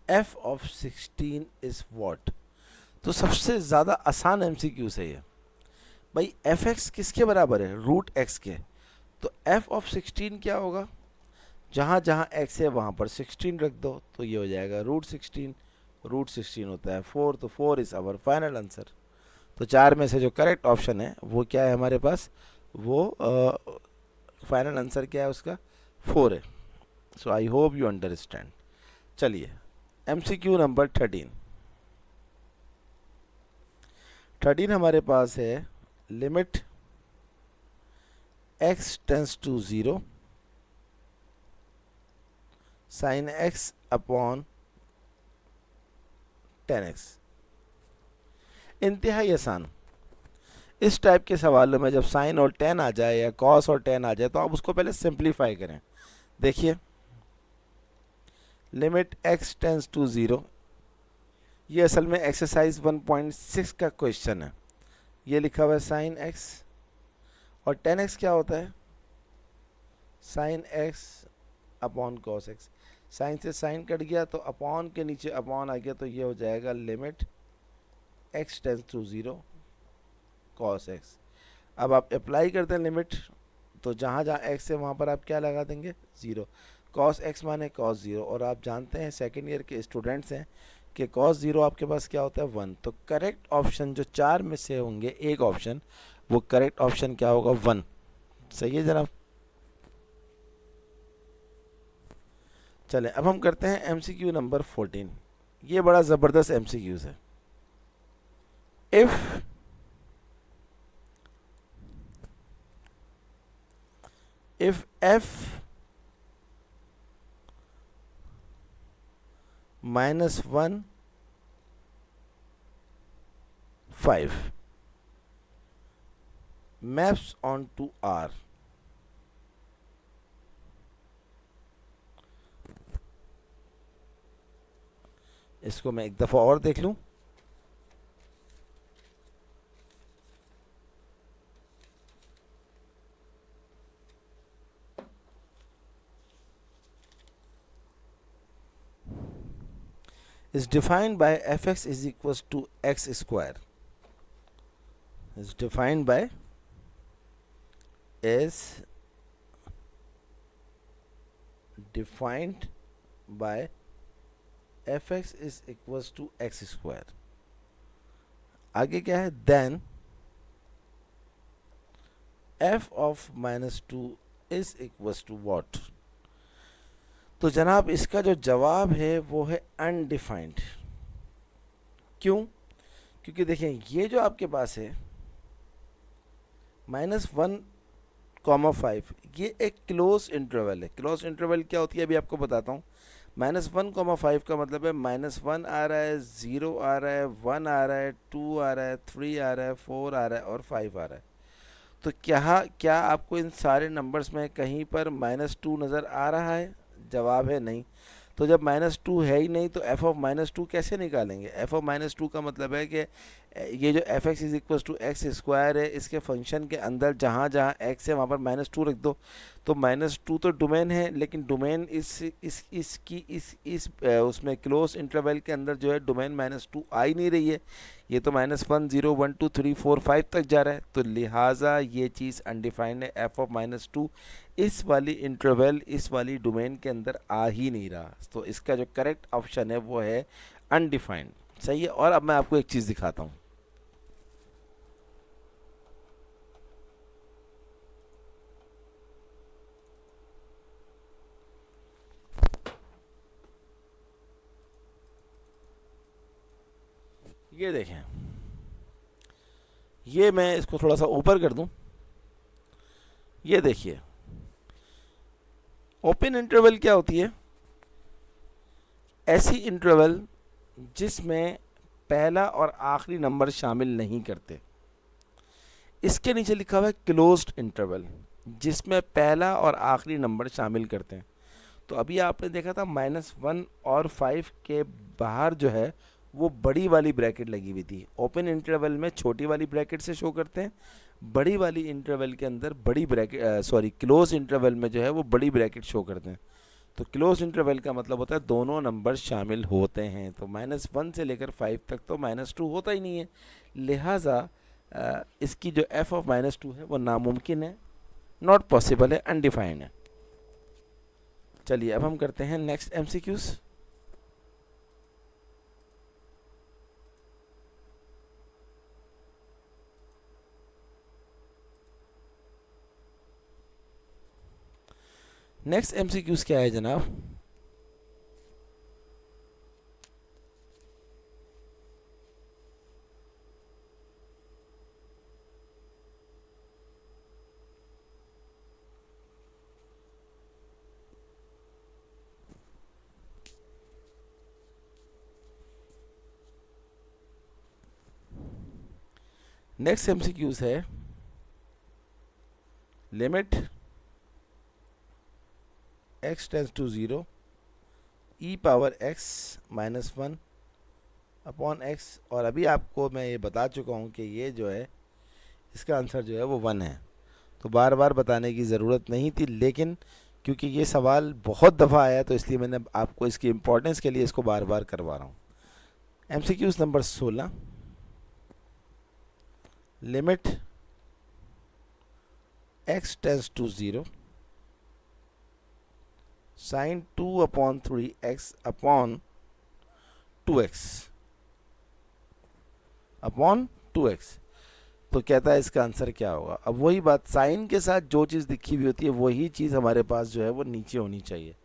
f of 16 is what। तो सबसे ज़्यादा आसान MCQ है ये भाई। fx किसके बराबर है, रूट x के, तो f of 16 क्या होगा, जहाँ जहाँ x है वहाँ पर 16 रख दो तो ये हो जाएगा √16। √16 होता है 4, तो 4 इज़ आवर फाइनल आंसर। तो 4 में से जो करेक्ट ऑप्शन है वो क्या है हमारे पास, वो फाइनल आंसर क्या है उसका, 4 है। So I hope you understand. चलिए MCQ नंबर 13 हमारे पास है, limit x tends to 0 sine x upon tan x. इंतहाई आसान। इस टाइप के सवालों में जब साइन और टेन आ जाए या कॉस और टेन आ जाए तो आप उसको पहले सिंप्लीफाई करें। देखिए, limit x tends to zero, ये असल में एक्सरसाइज 1.6 का क्वेश्चन है। ये लिखा हुआ है साइन एक्स, और टेन एक्स क्या होता है? Sine x upon cos x. Sine से साइन कट गया तो अपॉन के नीचे अपॉन आ गया, तो ये हो जाएगा limit x tends to zero cos x. अब आप अप्लाई करते हैं लिमिट, तो जहाँ जहाँ एक्स है वहाँ पर आप क्या लगा देंगे? ज़ीरो। कॉस एक्स माने कॉस ज़ीरो, और आप जानते हैं सेकेंड ईयर के स्टूडेंट्स हैं कि कॉस ज़ीरो आपके पास क्या होता है? वन। तो करेक्ट ऑप्शन जो चार में से होंगे, एक ऑप्शन, वो करेक्ट ऑप्शन क्या होगा? वन। सही है जनाब। चले अब हम करते हैं एमसीक्यू नंबर 14। ये बड़ा ज़बरदस्त एमसीक्यूज़ है। If f minus 1 5 maps onto R, इसको मैं एक दफ़ा और देख लूं। is defined by fx is equals to x square, is defined by is defined by fx is equals to x square। आगे क्या है? then f of minus 2 is equals to what? तो जनाब इसका जो जवाब है वो है अनडिफाइंड। क्यों? क्योंकि देखें, ये जो आपके पास है माइनस 1 कॉमा 5, ये एक क्लोज इंटरवल है। क्लोज इंटरवल क्या होती है अभी आपको बताता हूँ। माइनस 1 कॉमा 5 का मतलब है माइनस 1 आ रहा है, 0 आ रहा है, 1 आ रहा है, 2 आ रहा है, 3 आ रहा है, 4 आ रहा है और 5 आ रहा है। तो क्या आपको इन सारे नंबर्स में कहीं पर माइनस 2 नज़र आ रहा है? जवाब है नहीं। तो जब माइनस 2 है ही नहीं तो एफ ऑफ माइनस 2 कैसे निकालेंगे? एफ ऑफ माइनस 2 का मतलब है कि ये जो f x is equal to x square है, इसके फंक्शन के अंदर जहाँ जहाँ एक्स है वहाँ पर माइनस 2 रख दो। तो माइनस 2 तो डोमेन है, लेकिन डोमेन उसमें क्लोज इंटरवल के अंदर जो है डोमेन माइनस 2 आ ही नहीं रही है। ये तो माइनस 1 0 1 2 3 4 5 तक जा रहा है, तो लिहाजा ये चीज़ अनडिफाइंड है। एफ ऑफ माइनस 2 इस वाली इंटरवल, इस वाली डोमेन के अंदर आ ही नहीं रहा। तो इसका जो करेक्ट ऑप्शन है वो है अनडिफाइंड। सही है। और अब मैं आपको एक चीज़ दिखाता हूँ। ये देखें, ये मैं इसको थोड़ा सा ऊपर कर दूं। ये देखिए, ओपन इंटरवल क्या होती है? ऐसी इंटरवल जिसमें पहला और आखिरी नंबर शामिल नहीं करते। इसके नीचे लिखा हुआ है क्लोज्ड इंटरवल, जिसमें पहला और आखिरी नंबर शामिल करते हैं। तो अभी आपने देखा था माइनस 1 और 5 के बाहर जो है वो बड़ी वाली ब्रैकेट लगी हुई थी। ओपन इंटरवल में छोटी वाली ब्रैकेट से शो करते हैं, बड़ी वाली इंटरवल के अंदर बड़ी ब्रैकेट क्लोज इंटरवल में जो है वो बड़ी ब्रैकेट शो करते हैं। तो क्लोज इंटरवल का मतलब होता है दोनों नंबर शामिल होते हैं। तो माइनस 1 से लेकर 5 तक तो माइनस 2 होता ही नहीं है, लिहाजा इसकी जो एफ ऑफ माइनस 2 है वो नामुमकिन है, नॉट पॉसिबल है, अनडिफाइंड है। चलिए अब हम करते हैं नेक्स्ट एमसीक्यूज। नेक्स्ट एमसीक्यूज क्या है जनाब? नेक्स्ट एमसीक्यूज है limit x tends to 0 e power x minus 1 upon x, और अभी आपको मैं ये बता चुका हूँ कि ये जो है इसका आंसर जो है वो 1 है, तो बार बार बताने की ज़रूरत नहीं थी, लेकिन क्योंकि ये सवाल बहुत दफ़ा आया तो इसलिए मैंने आपको इसकी इम्पोर्टेंस के लिए इसको बार बार करवा रहा हूँ। MCQs number 16, limit x tends to 0 sine 2/3x upon 2x upon 2x। तो कहता है इसका आंसर क्या होगा। अब वही बात, साइन के साथ जो चीज़ लिखी हुई होती है वही चीज़ हमारे पास जो है वो नीचे होनी चाहिए।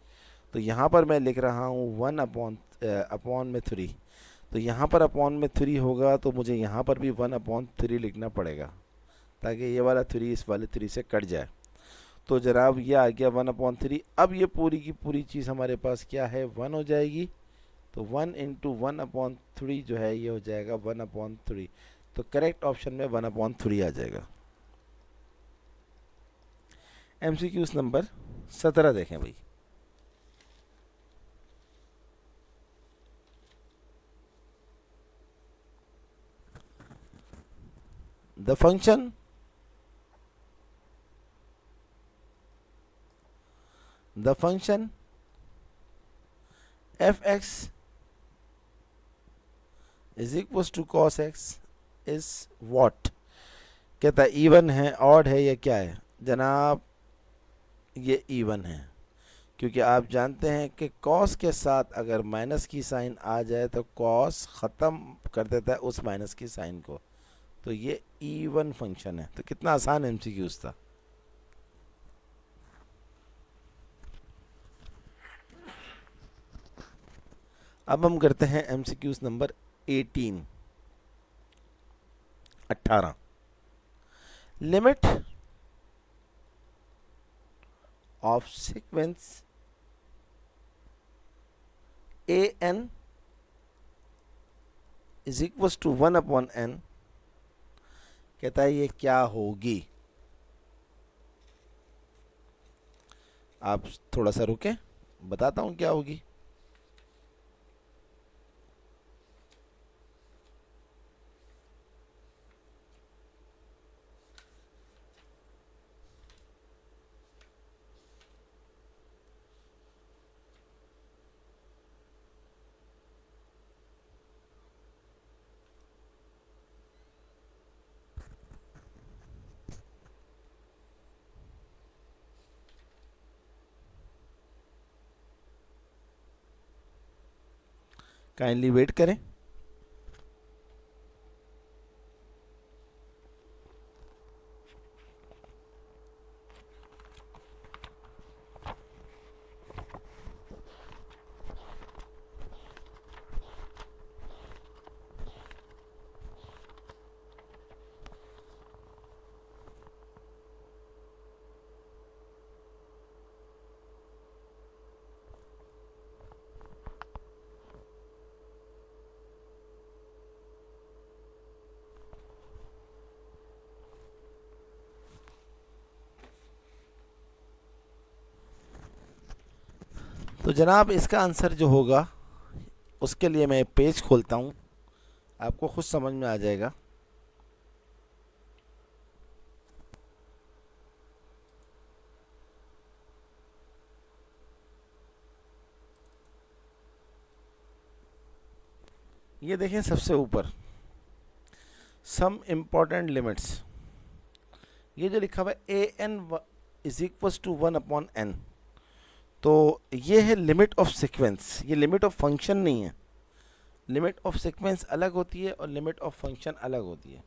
तो यहाँ पर मैं लिख रहा हूँ 1/अपॉन में 3, तो यहाँ पर अपॉन में 3 होगा तो मुझे यहाँ पर भी 1/3 लिखना पड़ेगा ताकि ये वाला 3 इस वाले 3 से कट जाए। तो जनाब ये आ गया 1/3। अब ये पूरी की पूरी चीज़ हमारे पास क्या है, 1 हो जाएगी। तो 1 इंटू 1/3 जो है ये हो जाएगा 1/3। तो करेक्ट ऑप्शन में 1/3 आ जाएगा। एमसीक्यूज नंबर 17 देखें भाई। The function f(x) is equal to cos x is what. कहता है इवन है, ऑड है, या क्या है जनाब, ये इवन है, क्योंकि आप जानते हैं कि cos के साथ अगर माइनस की साइन आ जाए तो cos ख़त्म कर देता है उस माइनस की साइन को। तो ये इवन फंक्शन है। तो कितना आसान एमसीक्यूज था। अब हम करते हैं MCQs number 18। Limit of sequence an is equal to 1/n। कहता है ये क्या होगी। आप थोड़ा सा रुकें, बताता हूं क्या होगी। काइंडली वेट करें। तो जनाब इसका आंसर जो होगा उसके लिए मैं पेज खोलता हूँ, आपको खुद समझ में आ जाएगा। ये देखें सबसे ऊपर सम इम्पॉर्टेंट लिमिट्स, ये जो लिखा हुआ है an is equal to 1/n, तो ये है लिमिट ऑफ सीक्वेंस, ये लिमिट ऑफ फंक्शन नहीं है। लिमिट ऑफ सीक्वेंस अलग होती है और लिमिट ऑफ फंक्शन अलग होती है।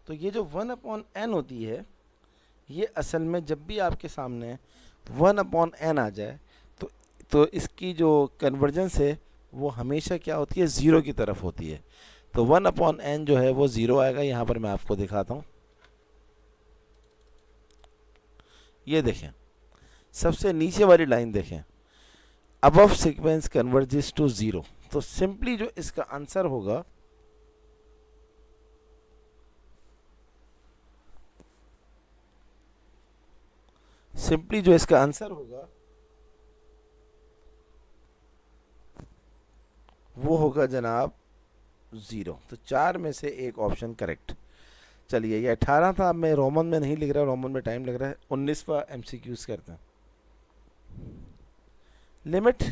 तो ये जो 1/n होती है, ये असल में जब भी आपके सामने 1/n आ जाए तो इसकी जो कन्वर्जेंस है वो हमेशा क्या होती है, ज़ीरो की तरफ होती है। तो 1/n जो है वो ज़ीरो आएगा। यहाँ पर मैं आपको दिखाता हूँ, ये देखें सबसे नीचे वाली लाइन देखें, अबव सीक्वेंस कन्वर्जेस टू 0। तो सिंपली जो इसका आंसर होगा सिंपली जो इसका आंसर होगा वो होगा जनाब 0। तो 4 में से एक ऑप्शन करेक्ट। चलिए, ये 18 था, अब मैं रोमन में नहीं लिख रहा, रोमन में टाइम लग रहा है। 19वां MCQs करते हैं। Limit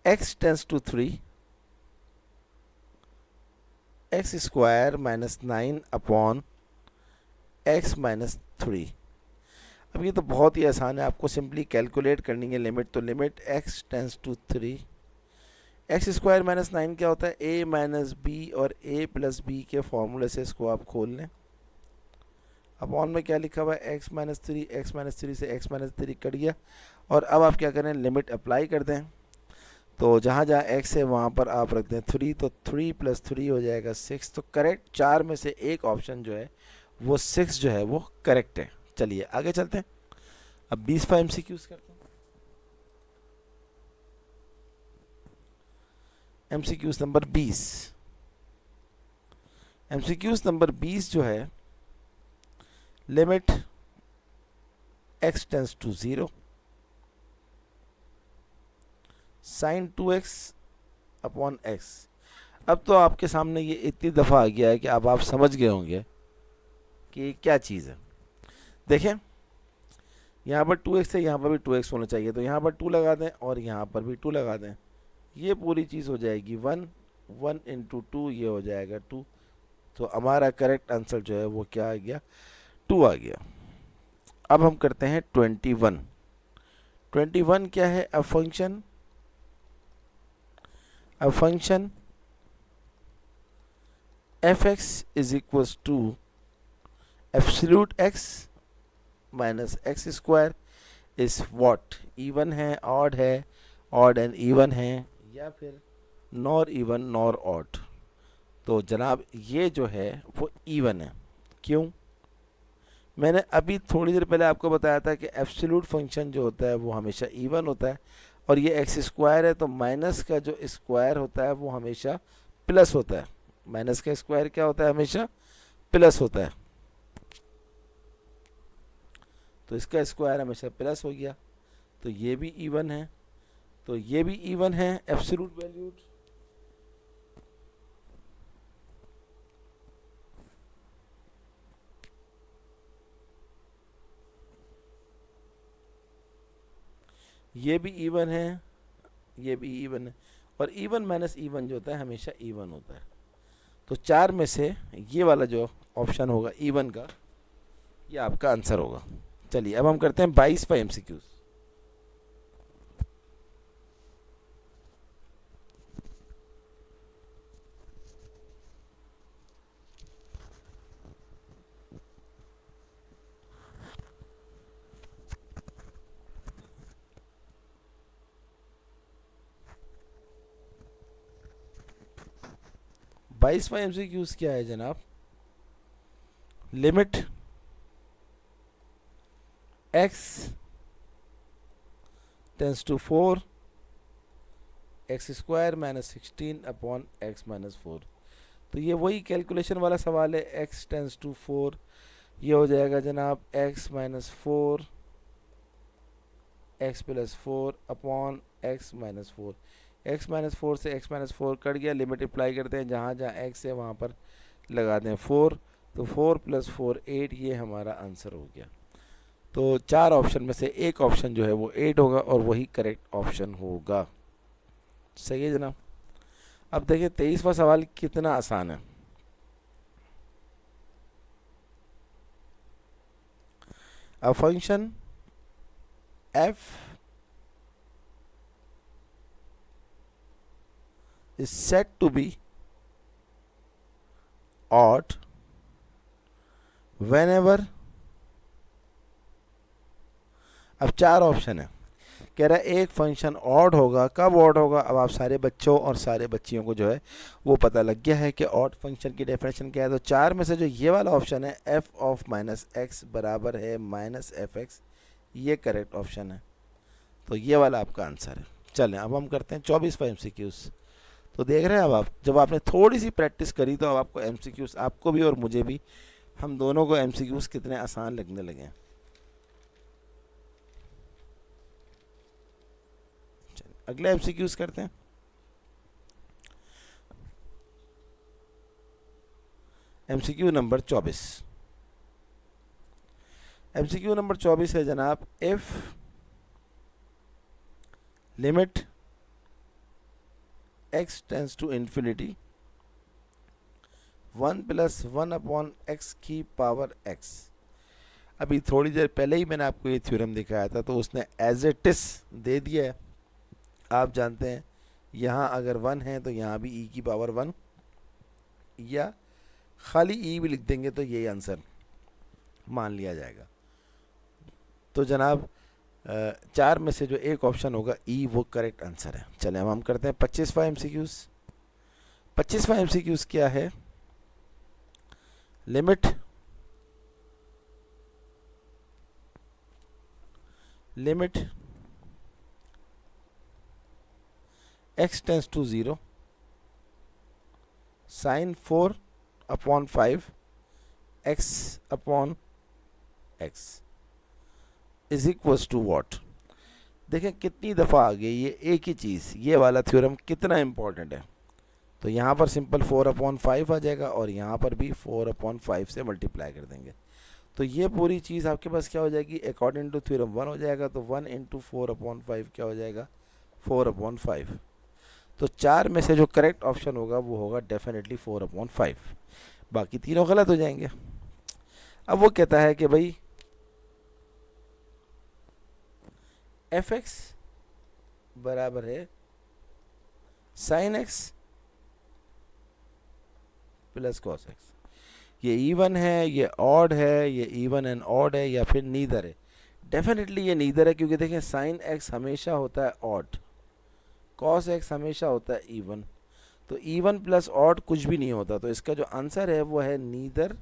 x tends to 3 x square minus 9 upon x minus 3। अब ये तो बहुत ही आसान है, आपको सिंपली कैलकुलेट करनी है लिमिट। तो limit x tends to 3, x square minus 9 क्या होता है, a माइनस बी और a प्लस बी के फॉर्मूले से इसको आप खोल लें। अपॉन में क्या लिखा हुआ है, x माइनस 3, एक्स माइनस 3 से x माइनस 3 कट गया। और अब आप क्या करें, लिमिट अप्लाई कर दें। तो जहाँ जहाँ x है वहाँ पर आप रख दें 3, तो 3 प्लस 3 हो जाएगा 6। तो करेक्ट 4 में से एक ऑप्शन जो है वो 6 जो है वो करेक्ट है। चलिए आगे चलते हैं। अब 20वां MCQs करते हैं। MCQs number 20। MCQs नंबर 20 जो है, limit x tends to 0 sine 2x upon x। अब तो आपके सामने ये इतनी दफ़ा आ गया है कि अब आप समझ गए होंगे कि क्या चीज़ है। देखें, यहाँ पर 2x है, यहाँ पर भी 2x होना चाहिए, तो यहाँ पर 2 लगा दें और यहाँ पर भी 2 लगा दें। ये पूरी चीज़ हो जाएगी 1, 1 इंटू 2, ये हो जाएगा 2। तो हमारा करेक्ट आंसर जो है वो क्या आ गया, 2 आ गया। अब हम करते हैं 21। 21 क्या है, a function f(x) is equals to absolute x minus x square is what, even है, ऑड है, ऑड एंड इवन है, या फिर नॉर इवन नॉर ऑड। तो जनाब ये जो है वो इवन है। क्यों? मैंने अभी थोड़ी देर पहले आपको बताया था कि एब्सोल्यूट फंक्शन जो होता है वो हमेशा इवन होता है, और ये एक्स स्क्वायर है तो माइनस का जो स्क्वायर होता है वो हमेशा प्लस होता है। माइनस का स्क्वायर क्या होता है, हमेशा प्लस होता है। तो इसका स्क्वायर हमेशा प्लस हो गया, तो ये भी इवन है, तो ये भी इवन है एब्सोल्यूट वैल्यूड। ये भी इवन है, ये भी इवन है, और इवन माइनस इवन जो होता है हमेशा इवन होता है। तो 4 में से ये वाला जो ऑप्शन होगा इवन का, ये आपका आंसर होगा। चलिए अब हम करते हैं 22वां MCQs। बाईसवां MCQs क्या है जनाब, limit x tends to 4 x square minus 16 upon x minus 4। तो ये वही कैलकुलेशन वाला सवाल है, x टेंस टू 4, ये हो जाएगा जनाब x minus 4 x plus 4 upon x minus 4। X minus 4 से एक्स माइनस 4 कट गया, लिमिट अप्लाई करते हैं, जहाँ जहाँ x है वहाँ पर लगा दें 4, तो 4 प्लस 4 8, ये हमारा आंसर हो गया। तो 4 ऑप्शन में से एक ऑप्शन जो है वो 8 होगा और वही करेक्ट ऑप्शन होगा। सही है जनाब। अब देखिए 23वां सवाल कितना आसान है। A function f is said to be odd whenever, अब 4 ऑप्शन है, कह रहा है एक फंक्शन ऑड होगा। कब ऑड होगा? अब आप सारे बच्चों और सारे बच्चियों को जो है वो पता लग गया है कि ऑड फंक्शन की डेफिनेशन क्या है। तो 4 में से जो ये वाला ऑप्शन है f ऑफ माइनस एक्स बराबर है माइनस एफ एक्स, ये करेक्ट ऑप्शन है। तो ये वाला आपका आंसर है। चलें अब हम करते हैं 24वां MCQs। तो देख रहे हैं अब आप, जब आपने थोड़ी सी प्रैक्टिस करी तो अब आपको MCQs, आपको भी और मुझे भी, हम दोनों को MCQs कितने आसान लगने लगे हैं। अगले एमसीक्यूज करते हैं। MCQ number 24। एमसीक्यू नंबर 24 है जनाब, if limit x tends to infinity 1 + 1 upon x की पावर x। अभी थोड़ी देर पहले ही मैंने आपको ये थ्योरम दिखाया था, तो उसने एज इट इज दे दिया है। आप जानते हैं यहाँ अगर 1 है तो यहाँ भी e की पावर 1, या खाली e भी लिख देंगे तो यही आंसर मान लिया जाएगा। तो जनाब 4 में से जो एक ऑप्शन होगा ई, वो करेक्ट आंसर है। चले हम करते हैं 25वां एमसीक्यूज। 25वां एमसीक्यूज क्या है, limit x tends to 0 sin 4/5 x upon x is equals to what. देखें कितनी दफ़ा आ गई ये एक ही चीज़, ये वाला थ्योरम कितना इंपॉर्टेंट है। तो यहाँ पर सिंपल 4/5 आ जाएगा और यहाँ पर भी 4/5 से मल्टीप्लाई कर देंगे। तो ये पूरी चीज़ आपके पास क्या हो जाएगी, अकॉर्डिंग टू थ्योरम 1 हो जाएगा। तो 1 × 4/5 क्या हो जाएगा, 4/5। तो 4 में से जो करेक्ट ऑप्शन होगा वो होगा डेफिनेटली 4/5। बाकी तीनों गलत हो जाएंगे। अब वो कहता है कि भाई f(x) बराबर है sin x plus cos x। ये इवन है, ये ऑड है, ये इवन एंड ऑड है, या फिर नीदर है। डेफिनेटली ये नीदर है, क्योंकि देखें sin x हमेशा होता है ऑड, cos x हमेशा होता है इवन। तो इवन प्लस ऑड कुछ भी नहीं होता। तो इसका जो आंसर है वो है नीदर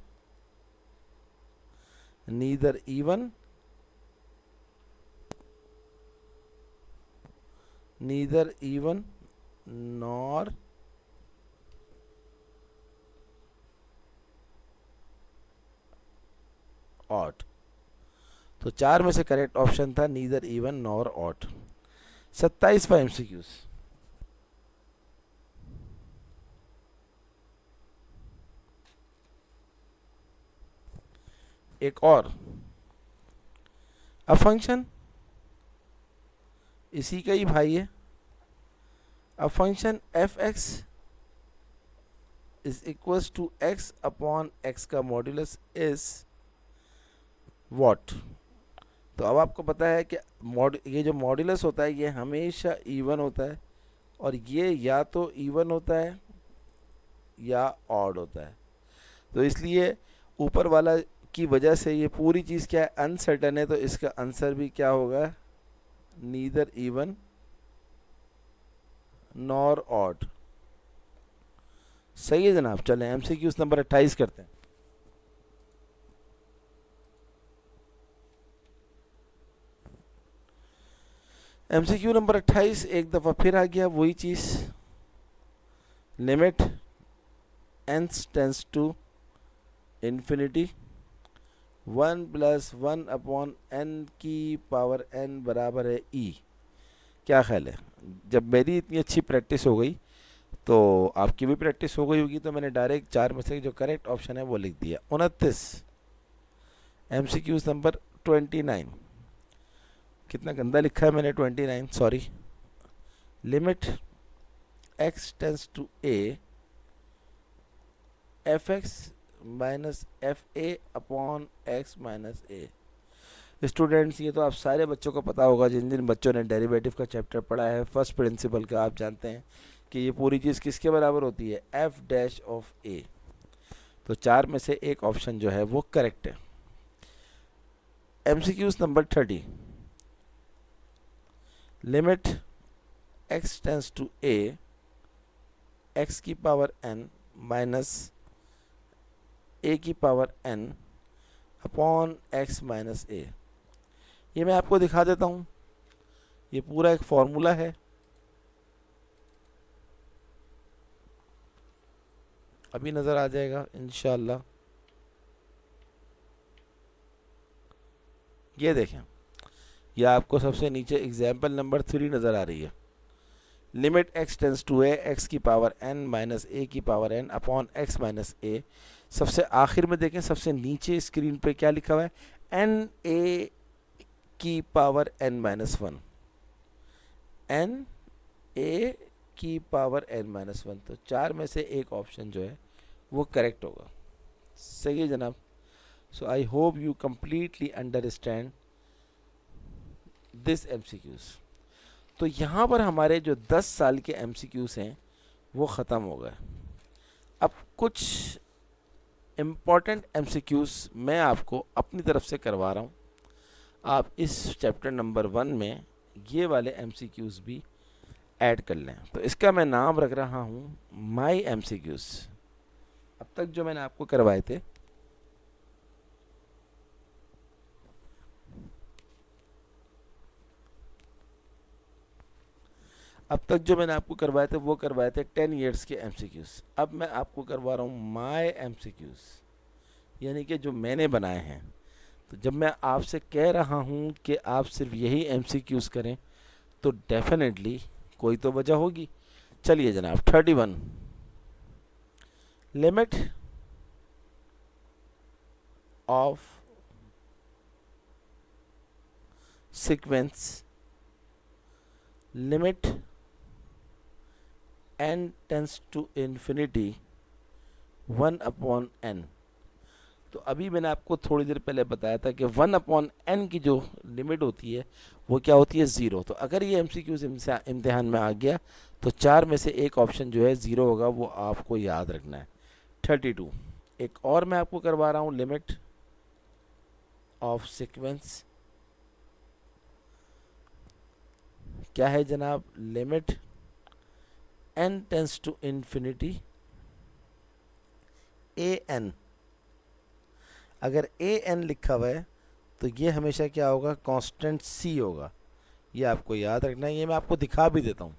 इवन नॉर ऑड। तो 4 में से करेक्ट ऑप्शन था नीदर इवन नॉर ऑड। 27वां एमसीक्यूज। एक और, अ फंक्शन इसी का ही भाई है, a function f(x) is equals to x upon x का मॉड्यूलस इज व्हाट। तो अब आपको पता है कि ये जो मॉड्यूलस होता है ये हमेशा इवन होता है, और ये या तो इवन होता है या ऑड होता है। तो इसलिए ऊपर वाला की वजह से ये पूरी चीज़ क्या है, अनसर्टन है। तो इसका आंसर भी क्या होगा, नीदर इवन नॉर ऑड। सही है जनाब। चलें एमसीक्यूज नंबर 28 करते हैं। एमसीक्यू नंबर 28 एक दफ़ा फिर आ गया वही चीज़, limit n tends to infinity 1 + 1 upon n की पावर n बराबर है e। क्या ख्याल है, जब मेरी इतनी अच्छी प्रैक्टिस हो गई तो आपकी भी प्रैक्टिस हो गई होगी। तो मैंने डायरेक्ट 4 में से जो करेक्ट ऑप्शन है वो लिख दिया। 29 एमसीक्यूज नंबर 29। कितना गंदा लिखा है मैंने, 29, sorry. Limit x tends to a f(x) minus fa upon x minus a। Students, ये तो आप सारे बच्चों को पता होगा, जिन जिन बच्चों ने डेरिवेटिव का चैप्टर पढ़ा है फर्स्ट प्रिंसिपल का, आप जानते हैं कि ये पूरी चीज़ किसके बराबर होती है, f'(a). तो 4 में से एक ऑप्शन जो है वो करेक्ट है। MCQs number 30। Limit x tends to a x की पावर n माइनस a की power n upon x minus a। ये मैं आपको दिखा देता हूँ, ये पूरा एक फॉर्मूला है। अभी नज़र आ जाएगा इंशाल्लाह। ये देखें, यह आपको सबसे नीचे एग्जाम्पल नंबर 3 नज़र आ रही है। Limit x tends to a x की पावर n माइनस ए की power n upon x minus a. सबसे आखिर में देखें, सबसे नीचे स्क्रीन पे क्या लिखा हुआ है, n a की power n minus one, n a की पावर n माइनस वन। तो चार में से एक ऑप्शन जो है वो करेक्ट होगा। सही है जनाब। So I hope you completely understand this MCQs। तो यहाँ पर हमारे जो 10 साल के MCQs हैं वो ख़त्म हो गए। अब कुछ इम्पॉर्टेंट MCQs मैं आपको अपनी तरफ से करवा रहा हूँ। आप इस चैप्टर नंबर 1 में ये वाले MCQs भी ऐड कर लें। तो इसका मैं नाम रख रहा हूँ माई MCQs। अब तक जो मैंने आपको करवाए थे वो करवाए थे 10 इयर्स के MCQs। अब मैं आपको करवा रहा हूँ माई MCQs, यानी कि जो मैंने बनाए हैं। तो जब मैं आपसे कह रहा हूँ कि आप सिर्फ यही MCQs करें तो डेफिनेटली कोई तो वजह होगी। चलिए जनाब, 31 limit of sequence limit n tends to infinity 1 upon n। तो अभी मैंने आपको थोड़ी देर पहले बताया था कि 1 अपॉन n की जो लिमिट होती है वो क्या होती है, 0। तो अगर ये MCQs इम्तिहान में आ गया तो चार में से एक ऑप्शन जो है 0 होगा, वो आपको याद रखना है। 32 एक और मैं आपको करवा रहा हूँ, लिमिट ऑफ सीक्वेंस क्या है जनाब, limit n tends to infinity an। अगर an लिखा हुआ है तो ये हमेशा क्या होगा, कांस्टेंट c होगा। ये आपको याद रखना है। ये मैं आपको दिखा भी देता हूँ।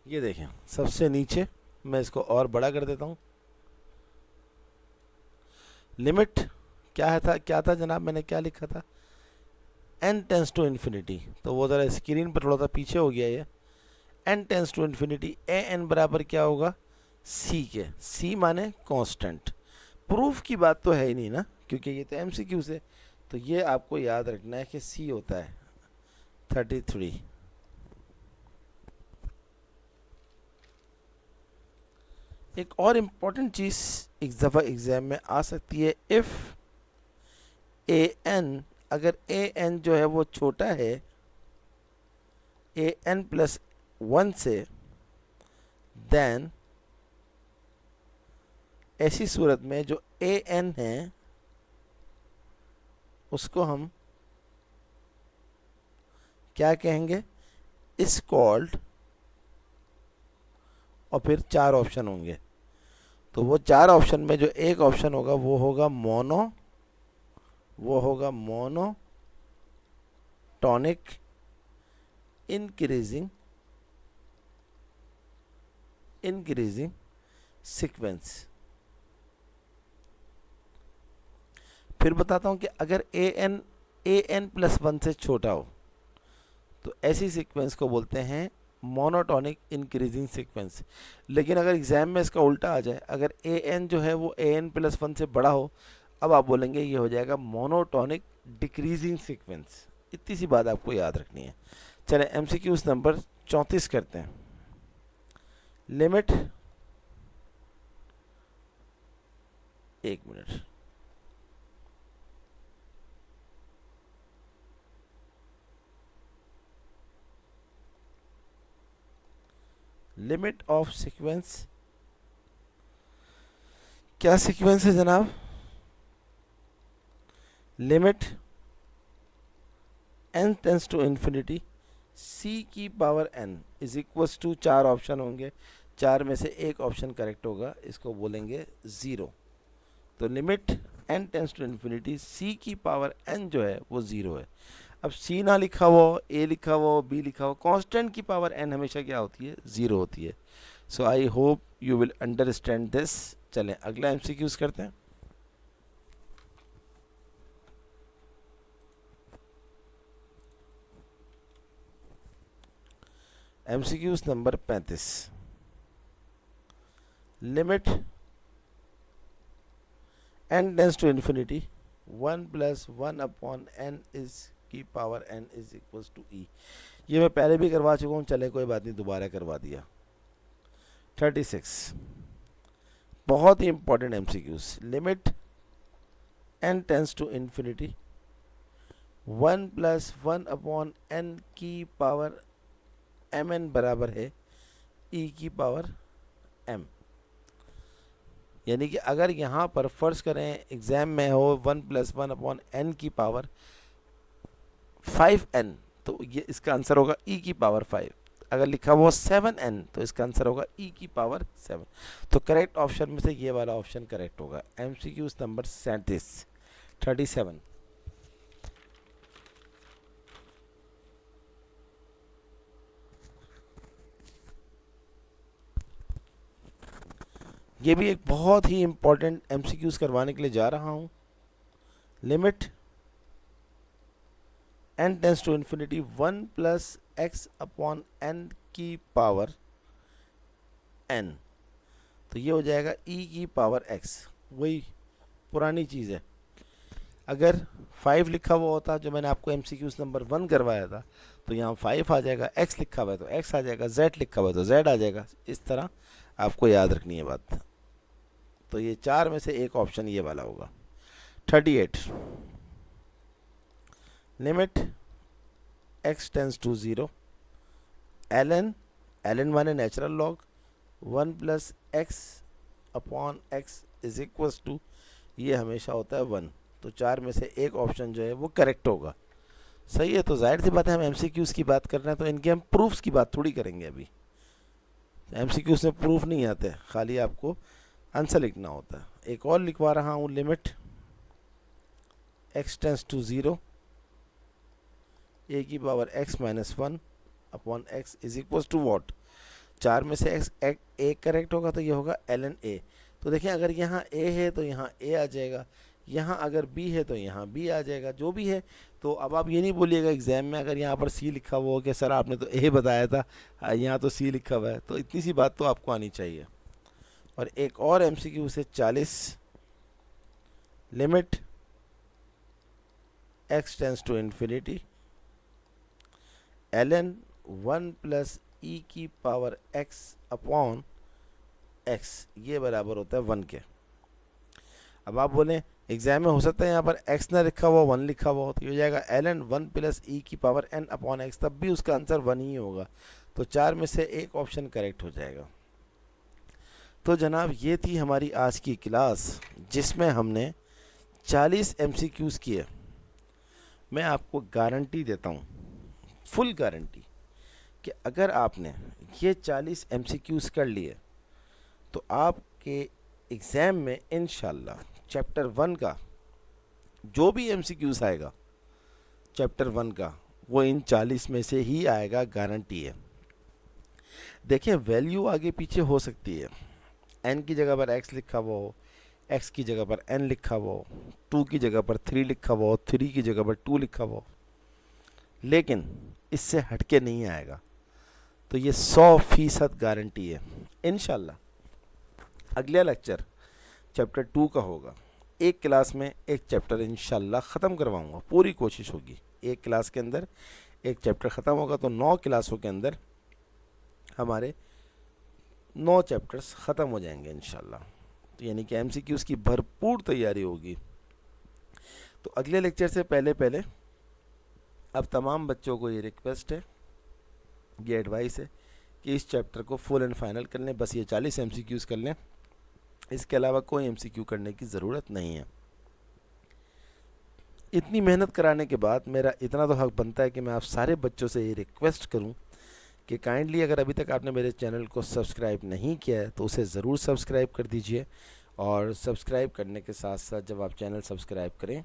ये देखें सबसे नीचे, मैं इसको और बड़ा कर देता हूँ। लिमिट क्या था जनाब, मैंने क्या लिखा था, n टेंस टू इन्फिनिटी। तो वो ज़रा स्क्रीन पर थोड़ा सा पीछे हो गया ये। n tends to infinity an बराबर क्या होगा, c के। c माने कांस्टेंट। प्रूफ की बात तो है ही नहीं ना, क्योंकि ये तो MCQ से। तो ये आपको याद रखना है कि c होता है 33। एक और इम्पॉर्टेंट चीज़ एक दफ़ा एग्ज़ाम में आ सकती है, इफ़ an, अगर an जो है वो छोटा है an प्लस 1 से, देन ऐसी सूरत में जो an है उसको हम क्या कहेंगे, इज कॉल्ड, और फिर चार ऑप्शन होंगे। तो वो चार ऑप्शन में जो एक ऑप्शन होगा वो होगा मोनोटॉनिक इंक्रीजिंग सीक्वेंस। फिर बताता हूं कि अगर an प्लस 1 से छोटा हो तो ऐसी सीक्वेंस को बोलते हैं मोनोटॉनिक इंक्रीजिंग सीक्वेंस। लेकिन अगर एग्जाम में इसका उल्टा आ जाए, अगर an जो है वो an प्लस 1 से बड़ा हो, अब आप बोलेंगे ये हो जाएगा मोनोटॉनिक डिक्रीजिंग सीक्वेंस। इतनी सी बात आपको याद रखनी है। चले MCQs नंबर 34 करते हैं। लिमिट, एक मिनट, लिमिट ऑफ सीक्वेंस, क्या सीक्वेंस है जनाब, limit n tends to infinity c की power n is equals to, चार ऑप्शन होंगे, चार में से एक ऑप्शन करेक्ट होगा, इसको बोलेंगे 0। तो limit n tends to infinity c की पावर n जो है वो 0 है। अब c ना लिखा हुआ हो, a लिखा हुआ हो, b लिखा हो, कांस्टेंट की पावर n हमेशा क्या होती है? 0 होती है। So I hope you will understand this. चलें अगला एमसीक्यूज करते हैं। MCQs number 35। Limit n tends to infinity 1 plus 1 upon n is की power n is equals to e। ये मैं पहले भी करवा चुका हूँ, चले कोई बात नहीं, दोबारा करवा दिया। 36 बहुत ही important MCQs. Limit n tends to infinity 1 plus 1 upon n की पावर mn बराबर है e की पावर m। यानी कि अगर यहाँ पर फर्ज करें एग्जाम में हो 1 प्लस 1 अपॉन n की पावर 5n, तो ये इसका आंसर होगा e की पावर 5। अगर लिखा हुआ 7n तो इसका आंसर होगा e की पावर 7। तो करेक्ट ऑप्शन में से ये वाला ऑप्शन करेक्ट होगा। MCQs number 37। ये भी एक बहुत ही इंपॉर्टेंट एमसीक्यूज करवाने के लिए जा रहा हूं। Limit n tends to infinity 1 plus x upon n की पावर n, तो ये हो जाएगा e की पावर x। वही पुरानी चीज़ है। अगर 5 लिखा हुआ होता जो मैंने आपको एमसीक्यूज नंबर 1 करवाया था, तो यहाँ 5 आ जाएगा, x लिखा हुआ है तो x आ जाएगा, z लिखा हुआ है तो z आ जाएगा। इस तरह आपको याद रखनी है बात। तो ये 4 में से एक ऑप्शन ये वाला होगा। 38 limit x tends to 0 ln माने natural log 1 plus x upon x is equals to, ये हमेशा होता है 1। तो 4 में से एक ऑप्शन जो है वो करेक्ट होगा। सही है। तो जाहिर सी बात है हम एमसीक्यूज की बात कर रहे हैं, तो इनके हम प्रूफ्स की बात थोड़ी करेंगे। अभी एमसीक्यूज में प्रूफ नहीं आते, खाली आपको आंसर लिखना होता है। एक और लिखवा रहा हूँ। Limit x tends to 0 a की power x minus 1 upon x is equal to what? 4 में से x a करेक्ट होगा तो ये होगा ln a। तो देखिए अगर यहाँ a है तो यहाँ a आ जाएगा, यहाँ अगर b है तो यहाँ b आ जाएगा, जो भी है। तो अब आप ये नहीं बोलिएगा एग्जाम में अगर यहाँ पर c लिखा हुआ हो कि सर आपने तो a बताया था, यहाँ तो c लिखा हुआ है। तो इतनी सी बात तो आपको आनी चाहिए। और एक और एमसीक्यू से 40। Limit x tends to infinity ln 1 plus e की पावर x अपॉन x, ये बराबर होता है 1 के। अब आप बोलें एग्जाम में हो सकता है यहाँ पर x ना लिखा हुआ 1 लिखा हुआ हो, तो ये हो जाएगा ln 1 प्लस e की पावर n अपॉन x, तब भी उसका आंसर 1 ही होगा। तो 4 में से एक ऑप्शन करेक्ट हो जाएगा। तो जनाब ये थी हमारी आज की क्लास, जिसमें हमने 40 एमसीक्यूज़ किए। मैं आपको गारंटी देता हूँ, फुल गारंटी, कि अगर आपने ये 40 एमसीक्यूज़ कर लिए तो आपके एग्ज़ाम में इंशाल्लाह चैप्टर 1 का जो भी एमसीक्यूज़ आएगा चैप्टर 1 का, वो इन 40 में से ही आएगा, गारंटी है। देखें वैल्यू आगे पीछे हो सकती है, n की जगह पर x लिखा हुआ हो, x की जगह पर n लिखा हुआ हो, 2 की जगह पर 3 लिखा हुआ हो, 3 की जगह पर 2 लिखा हुआ हो, लेकिन इससे हटके नहीं आएगा। तो ये 100% गारंटी है। इंशाल्लाह अगला लेक्चर चैप्टर 2 का होगा। एक क्लास में एक चैप्टर इंशाल्लाह ख़त्म करवाऊँगा, पूरी कोशिश होगी। एक क्लास के अंदर एक चैप्टर ख़त्म होगा, तो 9 क्लासों के अंदर हमारे 9 चैप्टर्स ख़त्म हो जाएंगे इंशाल्लाह। तो यानी कि एमसीक्यूज़ की भरपूर तैयारी होगी। तो अगले लेक्चर से पहले अब तमाम बच्चों को ये रिक्वेस्ट है, ये एडवाइस है कि इस चैप्टर को फुल एंड फाइनल कर लें। बस ये 40 एमसीक्यूज़ कर लें, इसके अलावा कोई एमसीक्यू करने की ज़रूरत नहीं है। इतनी मेहनत कराने के बाद मेरा इतना तो हक बनता है कि मैं आप सारे बच्चों से ये रिक्वेस्ट करूं कि काइंडली अगर अभी तक आपने मेरे चैनल को सब्सक्राइब नहीं किया है तो उसे ज़रूर सब्सक्राइब कर दीजिए, और सब्सक्राइब करने के साथ साथ जब आप चैनल सब्सक्राइब करें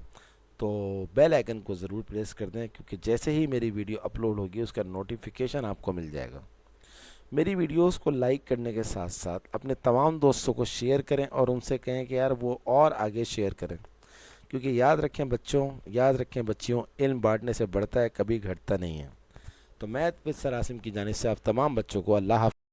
तो बेल आइकन को ज़रूर प्रेस कर दें, क्योंकि जैसे ही मेरी वीडियो अपलोड होगी उसका नोटिफिकेशन आपको मिल जाएगा। मेरी वीडियोस को लाइक करने के साथ साथ अपने तमाम दोस्तों को शेयर करें और उनसे कहें कि यार वो और आगे शेयर करें, क्योंकि याद रखें बच्चों, याद रखें बच्चियों, इल्म बांटने से बढ़ता है, कभी घटता नहीं है। तो मैं विद सर आसिम की जानिब से आप तमाम बच्चों को अल्लाह